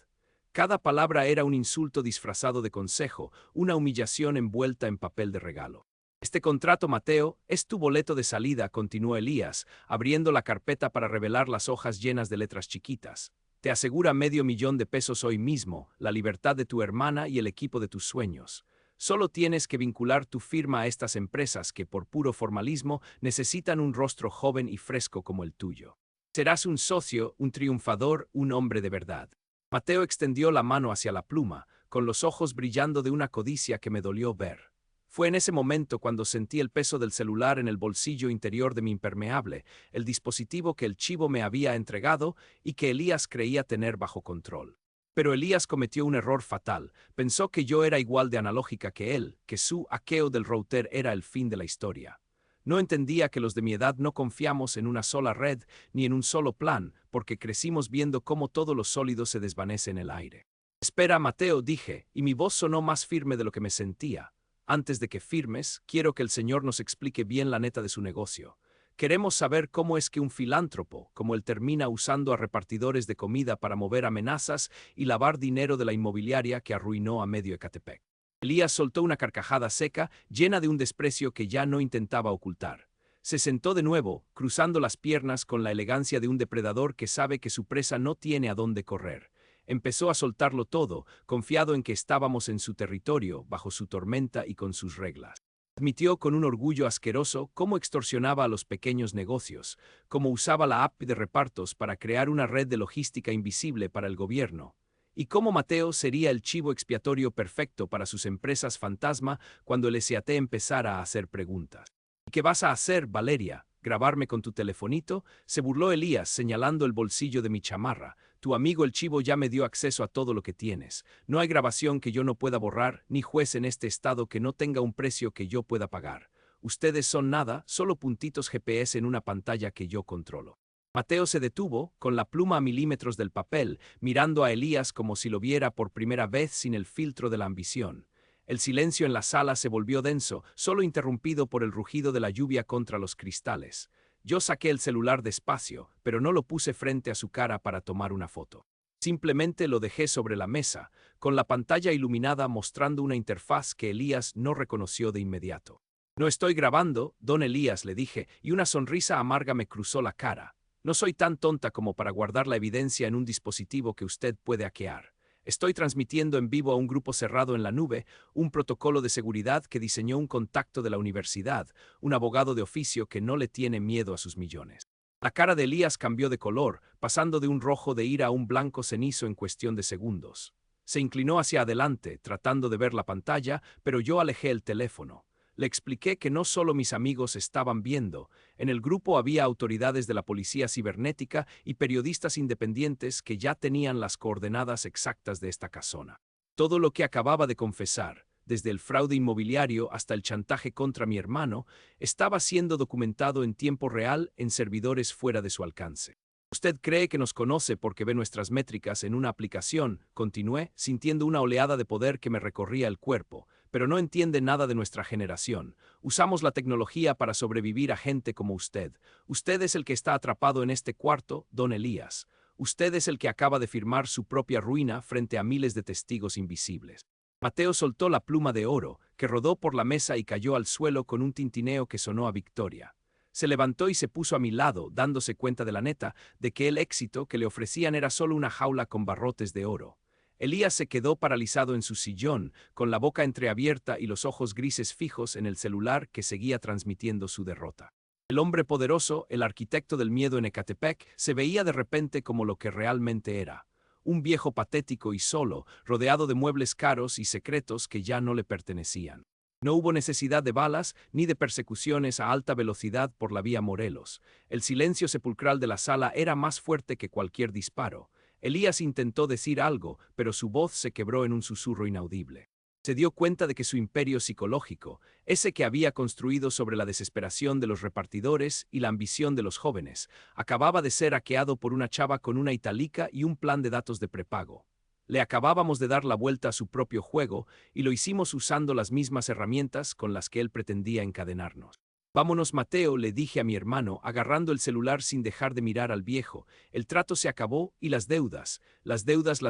Cada palabra era un insulto disfrazado de consejo, una humillación envuelta en papel de regalo. Este contrato, Mateo, es tu boleto de salida, continuó Elías, abriendo la carpeta para revelar las hojas llenas de letras chiquitas. Te asegura $500,000 hoy mismo, la libertad de tu hermana y el equipo de tus sueños. Solo tienes que vincular tu firma a estas empresas que, por puro formalismo, necesitan un rostro joven y fresco como el tuyo. Serás un socio, un triunfador, un hombre de verdad. Mateo extendió la mano hacia la pluma, con los ojos brillando de una codicia que me dolió ver. Fue en ese momento cuando sentí el peso del celular en el bolsillo interior de mi impermeable, el dispositivo que el chivo me había entregado y que Elías creía tener bajo control. Pero Elías cometió un error fatal. Pensó que yo era igual de analógica que él, que su hackeo del router era el fin de la historia. No entendía que los de mi edad no confiamos en una sola red ni en un solo plan, porque crecimos viendo cómo todo lo sólido se desvanece en el aire. Espera, Mateo, dije, y mi voz sonó más firme de lo que me sentía. Antes de que firmes, quiero que el Señor nos explique bien la neta de su negocio. Queremos saber cómo es que un filántropo, como él, termina usando a repartidores de comida para mover amenazas y lavar dinero de la inmobiliaria que arruinó a medio Ecatepec. Elías soltó una carcajada seca, llena de un desprecio que ya no intentaba ocultar. Se sentó de nuevo, cruzando las piernas con la elegancia de un depredador que sabe que su presa no tiene a dónde correr. Empezó a soltarlo todo, confiado en que estábamos en su territorio, bajo su tormenta y con sus reglas. Admitió con un orgullo asqueroso cómo extorsionaba a los pequeños negocios, cómo usaba la app de repartos para crear una red de logística invisible para el gobierno, y cómo Mateo sería el chivo expiatorio perfecto para sus empresas fantasma cuando el SAT empezara a hacer preguntas. ¿Y qué vas a hacer, Valeria? ¿Grabarme con tu telefonito? Se burló Elías, señalando el bolsillo de mi chamarra. Tu amigo el chivo ya me dio acceso a todo lo que tienes. No hay grabación que yo no pueda borrar, ni juez en este estado que no tenga un precio que yo pueda pagar. Ustedes son nada, solo puntitos GPS en una pantalla que yo controlo. Mateo se detuvo, con la pluma a milímetros del papel, mirando a Elías como si lo viera por primera vez sin el filtro de la ambición. El silencio en la sala se volvió denso, solo interrumpido por el rugido de la lluvia contra los cristales. Yo saqué el celular despacio, pero no lo puse frente a su cara para tomar una foto. Simplemente lo dejé sobre la mesa, con la pantalla iluminada mostrando una interfaz que Elías no reconoció de inmediato. No estoy grabando, don Elías, le dije, y una sonrisa amarga me cruzó la cara. No soy tan tonta como para guardar la evidencia en un dispositivo que usted puede hackear. Estoy transmitiendo en vivo a un grupo cerrado en la nube, un protocolo de seguridad que diseñó un contacto de la universidad, un abogado de oficio que no le tiene miedo a sus millones. La cara de Elías cambió de color, pasando de un rojo de ira a un blanco cenizo en cuestión de segundos. Se inclinó hacia adelante, tratando de ver la pantalla, pero yo alejé el teléfono. Le expliqué que no solo mis amigos estaban viendo, en el grupo había autoridades de la policía cibernética y periodistas independientes que ya tenían las coordenadas exactas de esta casona. Todo lo que acababa de confesar, desde el fraude inmobiliario hasta el chantaje contra mi hermano, estaba siendo documentado en tiempo real en servidores fuera de su alcance. Usted cree que nos conoce porque ve nuestras métricas en una aplicación, continué, sintiendo una oleada de poder que me recorría el cuerpo, pero no entiende nada de nuestra generación. Usamos la tecnología para sobrevivir a gente como usted. Usted es el que está atrapado en este cuarto, don Elías. Usted es el que acaba de firmar su propia ruina frente a miles de testigos invisibles. Mateo soltó la pluma de oro, que rodó por la mesa y cayó al suelo con un tintineo que sonó a victoria. Se levantó y se puso a mi lado, dándose cuenta de la neta, de que el éxito que le ofrecían era solo una jaula con barrotes de oro. Elías se quedó paralizado en su sillón, con la boca entreabierta y los ojos grises fijos en el celular que seguía transmitiendo su derrota. El hombre poderoso, el arquitecto del miedo en Ecatepec, se veía de repente como lo que realmente era. Un viejo patético y solo, rodeado de muebles caros y secretos que ya no le pertenecían. No hubo necesidad de balas ni de persecuciones a alta velocidad por la vía Morelos. El silencio sepulcral de la sala era más fuerte que cualquier disparo. Elías intentó decir algo, pero su voz se quebró en un susurro inaudible. Se dio cuenta de que su imperio psicológico, ese que había construido sobre la desesperación de los repartidores y la ambición de los jóvenes, acababa de ser hackeado por una chava con una italica y un plan de datos de prepago. Le acabábamos de dar la vuelta a su propio juego y lo hicimos usando las mismas herramientas con las que él pretendía encadenarnos. Vámonos, Mateo, le dije a mi hermano, agarrando el celular sin dejar de mirar al viejo. El trato se acabó y las deudas las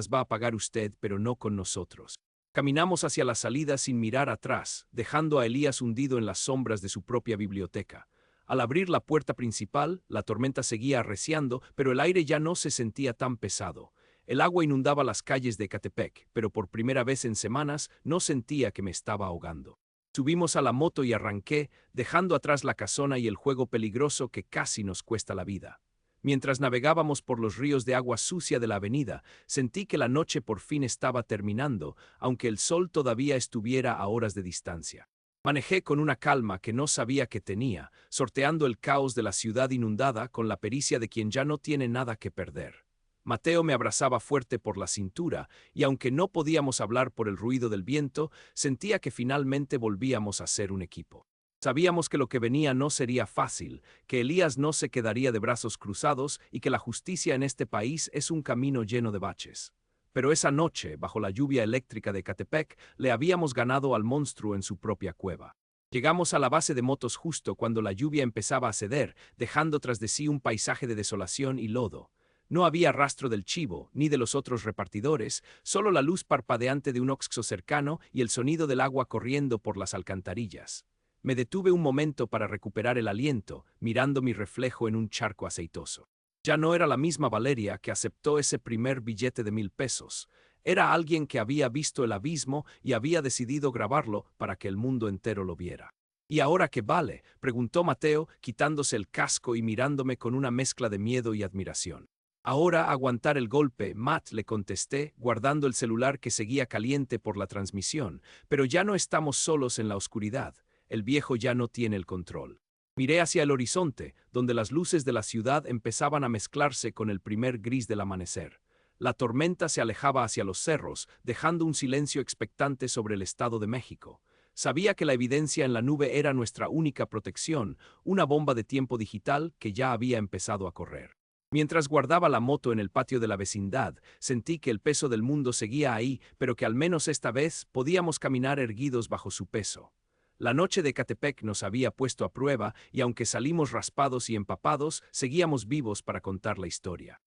va a pagar usted, pero no con nosotros. Caminamos hacia la salida sin mirar atrás, dejando a Elías hundido en las sombras de su propia biblioteca. Al abrir la puerta principal, la tormenta seguía arreciando, pero el aire ya no se sentía tan pesado. El agua inundaba las calles de Ecatepec, pero por primera vez en semanas no sentía que me estaba ahogando. Subimos a la moto y arranqué, dejando atrás la casona y el juego peligroso que casi nos cuesta la vida. Mientras navegábamos por los ríos de agua sucia de la avenida, sentí que la noche por fin estaba terminando, aunque el sol todavía estuviera a horas de distancia. Manejé con una calma que no sabía que tenía, sorteando el caos de la ciudad inundada con la pericia de quien ya no tiene nada que perder. Mateo me abrazaba fuerte por la cintura, y aunque no podíamos hablar por el ruido del viento, sentía que finalmente volvíamos a ser un equipo. Sabíamos que lo que venía no sería fácil, que Elías no se quedaría de brazos cruzados y que la justicia en este país es un camino lleno de baches. Pero esa noche, bajo la lluvia eléctrica de Ecatepec, le habíamos ganado al monstruo en su propia cueva. Llegamos a la base de motos justo cuando la lluvia empezaba a ceder, dejando tras de sí un paisaje de desolación y lodo. No había rastro del chivo, ni de los otros repartidores, solo la luz parpadeante de un Oxxo cercano y el sonido del agua corriendo por las alcantarillas. Me detuve un momento para recuperar el aliento, mirando mi reflejo en un charco aceitoso. Ya no era la misma Valeria que aceptó ese primer billete de 1,000 pesos. Era alguien que había visto el abismo y había decidido grabarlo para que el mundo entero lo viera. ¿Y ahora qué vale?, preguntó Mateo, quitándose el casco y mirándome con una mezcla de miedo y admiración. Ahora aguantar el golpe, Matt, le contesté, guardando el celular que seguía caliente por la transmisión, pero ya no estamos solos en la oscuridad. El viejo ya no tiene el control. Miré hacia el horizonte, donde las luces de la ciudad empezaban a mezclarse con el primer gris del amanecer. La tormenta se alejaba hacia los cerros, dejando un silencio expectante sobre el Estado de México. Sabía que la evidencia en la nube era nuestra única protección, una bomba de tiempo digital que ya había empezado a correr. Mientras guardaba la moto en el patio de la vecindad, sentí que el peso del mundo seguía ahí, pero que al menos esta vez podíamos caminar erguidos bajo su peso. La noche de Ecatepec nos había puesto a prueba y aunque salimos raspados y empapados, seguíamos vivos para contar la historia.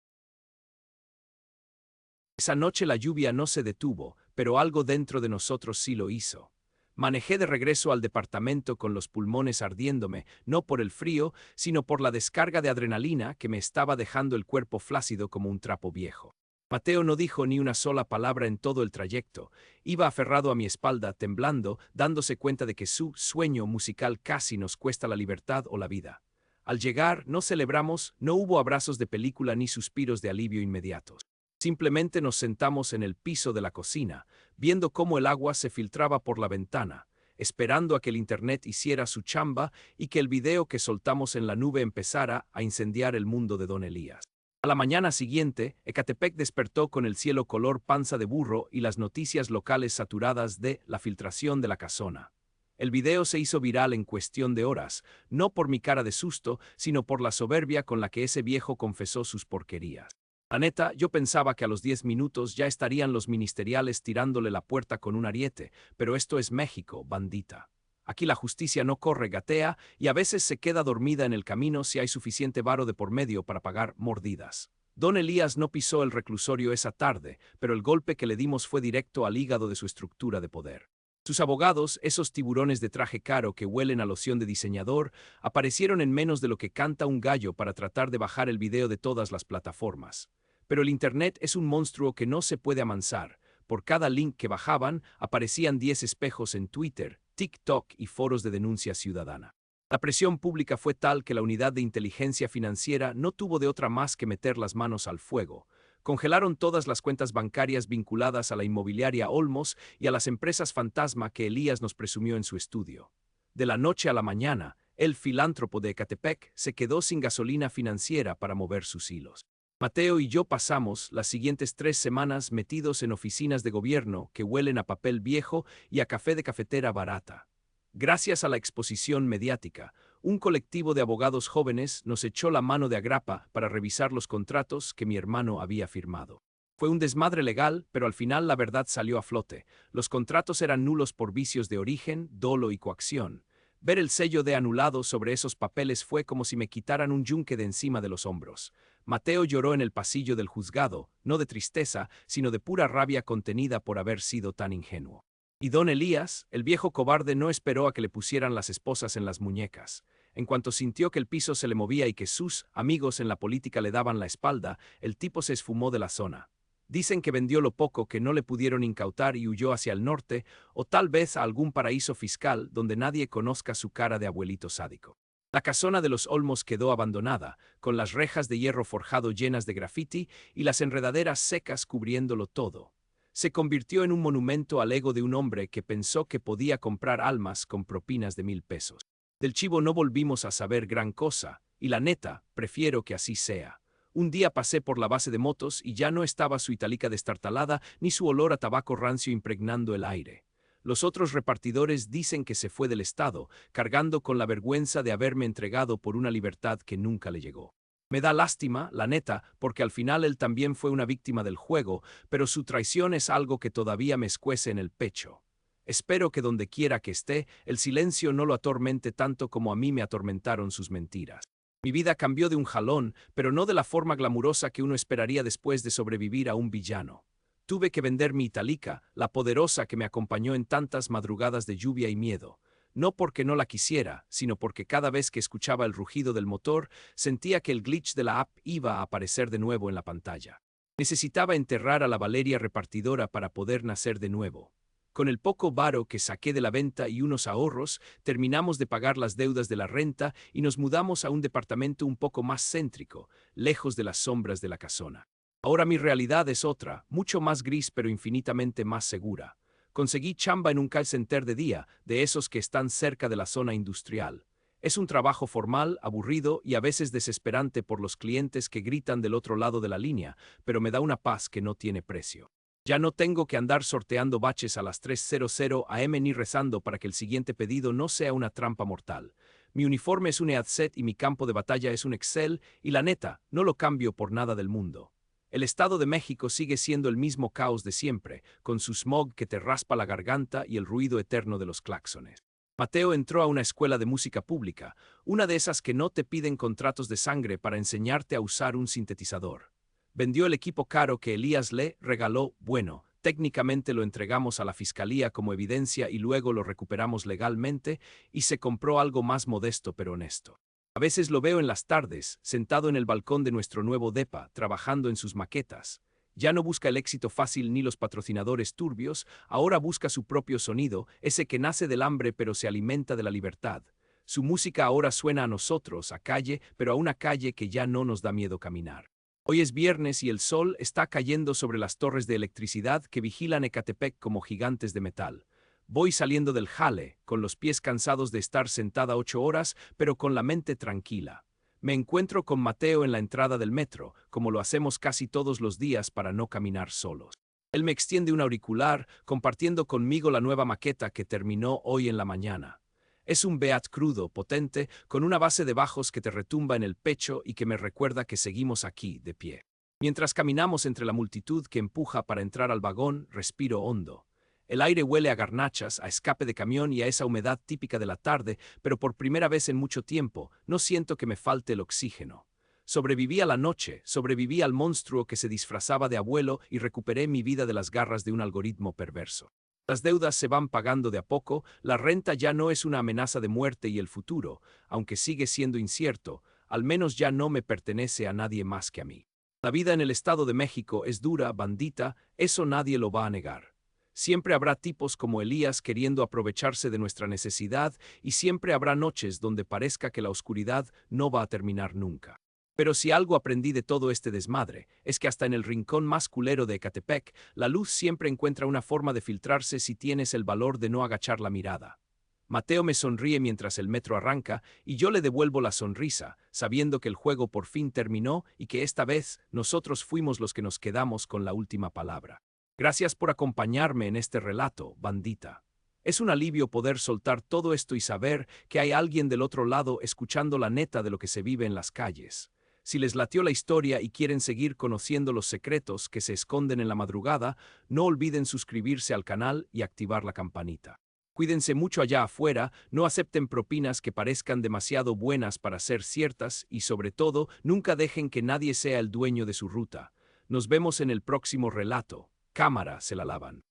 Esa noche la lluvia no se detuvo, pero algo dentro de nosotros sí lo hizo. Manejé de regreso al departamento con los pulmones ardiéndome, no por el frío, sino por la descarga de adrenalina que me estaba dejando el cuerpo flácido como un trapo viejo. Mateo no dijo ni una sola palabra en todo el trayecto. Iba aferrado a mi espalda, temblando, dándose cuenta de que su sueño musical casi nos cuesta la libertad o la vida. Al llegar, no celebramos, no hubo abrazos de película ni suspiros de alivio inmediatos. Simplemente nos sentamos en el piso de la cocina, viendo cómo el agua se filtraba por la ventana, esperando a que el internet hiciera su chamba y que el video que soltamos en la nube empezara a incendiar el mundo de Don Elías. A la mañana siguiente, Ecatepec despertó con el cielo color panza de burro y las noticias locales saturadas de la filtración de la casona. El video se hizo viral en cuestión de horas, no por mi cara de susto, sino por la soberbia con la que ese viejo confesó sus porquerías. La neta, yo pensaba que a los 10 minutos ya estarían los ministeriales tirándole la puerta con un ariete, pero esto es México, bandita. Aquí la justicia no corre, gatea, y a veces se queda dormida en el camino si hay suficiente varo de por medio para pagar mordidas. Don Elías no pisó el reclusorio esa tarde, pero el golpe que le dimos fue directo al hígado de su estructura de poder. Sus abogados, esos tiburones de traje caro que huelen a loción de diseñador, aparecieron en menos de lo que canta un gallo para tratar de bajar el video de todas las plataformas. Pero el Internet es un monstruo que no se puede amansar. Por cada link que bajaban, aparecían 10 espejos en Twitter, TikTok y foros de denuncia ciudadana. La presión pública fue tal que la unidad de inteligencia financiera no tuvo de otra más que meter las manos al fuego. Congelaron todas las cuentas bancarias vinculadas a la inmobiliaria Olmos y a las empresas fantasma que Elías nos presumió en su estudio. De la noche a la mañana, el filántropo de Ecatepec se quedó sin gasolina financiera para mover sus hilos. Mateo y yo pasamos las siguientes 3 semanas metidos en oficinas de gobierno que huelen a papel viejo y a café de cafetera barata. Gracias a la exposición mediática, un colectivo de abogados jóvenes nos echó la mano de agrapa para revisar los contratos que mi hermano había firmado. Fue un desmadre legal, pero al final la verdad salió a flote. Los contratos eran nulos por vicios de origen, dolo y coacción. Ver el sello de anulado sobre esos papeles fue como si me quitaran un yunque de encima de los hombros. Mateo lloró en el pasillo del juzgado, no de tristeza, sino de pura rabia contenida por haber sido tan ingenuo. Y don Elías, el viejo cobarde, no esperó a que le pusieran las esposas en las muñecas. En cuanto sintió que el piso se le movía y que sus amigos en la política le daban la espalda, el tipo se esfumó de la zona. Dicen que vendió lo poco que no le pudieron incautar y huyó hacia el norte, o tal vez a algún paraíso fiscal donde nadie conozca su cara de abuelito sádico. La casona de los Olmos quedó abandonada, con las rejas de hierro forjado llenas de grafiti y las enredaderas secas cubriéndolo todo. Se convirtió en un monumento al ego de un hombre que pensó que podía comprar almas con propinas de 1000 pesos. Del chivo no volvimos a saber gran cosa, y la neta, prefiero que así sea. Un día pasé por la base de motos y ya no estaba su italica destartalada ni su olor a tabaco rancio impregnando el aire. Los otros repartidores dicen que se fue del estado, cargando con la vergüenza de haberme entregado por una libertad que nunca le llegó. Me da lástima, la neta, porque al final él también fue una víctima del juego, pero su traición es algo que todavía me escuece en el pecho. Espero que donde quiera que esté, el silencio no lo atormente tanto como a mí me atormentaron sus mentiras. Mi vida cambió de un jalón, pero no de la forma glamurosa que uno esperaría después de sobrevivir a un villano. Tuve que vender mi italica, la poderosa que me acompañó en tantas madrugadas de lluvia y miedo. No porque no la quisiera, sino porque cada vez que escuchaba el rugido del motor, sentía que el glitch de la app iba a aparecer de nuevo en la pantalla. Necesitaba enterrar a la Valeria repartidora para poder nacer de nuevo. Con el poco varo que saqué de la venta y unos ahorros, terminamos de pagar las deudas de la renta y nos mudamos a un departamento un poco más céntrico, lejos de las sombras de la casona. Ahora mi realidad es otra, mucho más gris pero infinitamente más segura. Conseguí chamba en un call center de día, de esos que están cerca de la zona industrial. Es un trabajo formal, aburrido y a veces desesperante por los clientes que gritan del otro lado de la línea, pero me da una paz que no tiene precio. Ya no tengo que andar sorteando baches a las 3:00 am ni rezando para que el siguiente pedido no sea una trampa mortal. Mi uniforme es un EADSET y mi campo de batalla es un Excel, y la neta, no lo cambio por nada del mundo. El Estado de México sigue siendo el mismo caos de siempre, con su smog que te raspa la garganta y el ruido eterno de los claxones. Mateo entró a una escuela de música pública, una de esas que no te piden contratos de sangre para enseñarte a usar un sintetizador. Vendió el equipo caro que Elías le regaló, bueno, técnicamente lo entregamos a la fiscalía como evidencia y luego lo recuperamos legalmente, y se compró algo más modesto pero honesto. A veces lo veo en las tardes, sentado en el balcón de nuestro nuevo depa, trabajando en sus maquetas. Ya no busca el éxito fácil ni los patrocinadores turbios, ahora busca su propio sonido, ese que nace del hambre pero se alimenta de la libertad. Su música ahora suena a nosotros, a calle, pero a una calle que ya no nos da miedo caminar. Hoy es viernes y el sol está cayendo sobre las torres de electricidad que vigilan Ecatepec como gigantes de metal. Voy saliendo del jale, con los pies cansados de estar sentada 8 horas, pero con la mente tranquila. Me encuentro con Mateo en la entrada del metro, como lo hacemos casi todos los días para no caminar solos. Él me extiende un auricular, compartiendo conmigo la nueva maqueta que terminó hoy en la mañana. Es un Beat crudo, potente, con una base de bajos que te retumba en el pecho y que me recuerda que seguimos aquí, de pie. Mientras caminamos entre la multitud que empuja para entrar al vagón, respiro hondo. El aire huele a garnachas, a escape de camión y a esa humedad típica de la tarde, pero por primera vez en mucho tiempo, no siento que me falte el oxígeno. Sobreviví a la noche, sobreviví al monstruo que se disfrazaba de abuelo y recuperé mi vida de las garras de un algoritmo perverso. Las deudas se van pagando de a poco, la renta ya no es una amenaza de muerte y el futuro, aunque sigue siendo incierto, al menos ya no me pertenece a nadie más que a mí. La vida en el Estado de México es dura, bandita, eso nadie lo va a negar. Siempre habrá tipos como Elías queriendo aprovecharse de nuestra necesidad y siempre habrá noches donde parezca que la oscuridad no va a terminar nunca. Pero si algo aprendí de todo este desmadre, es que hasta en el rincón más culero de Ecatepec, la luz siempre encuentra una forma de filtrarse si tienes el valor de no agachar la mirada. Mateo me sonríe mientras el metro arranca y yo le devuelvo la sonrisa, sabiendo que el juego por fin terminó y que esta vez nosotros fuimos los que nos quedamos con la última palabra. Gracias por acompañarme en este relato, bandita. Es un alivio poder soltar todo esto y saber que hay alguien del otro lado escuchando la neta de lo que se vive en las calles. Si les latió la historia y quieren seguir conociendo los secretos que se esconden en la madrugada, no olviden suscribirse al canal y activar la campanita. Cuídense mucho allá afuera, no acepten propinas que parezcan demasiado buenas para ser ciertas y sobre todo, nunca dejen que nadie sea el dueño de su ruta. Nos vemos en el próximo relato. Cámara, se la lavan.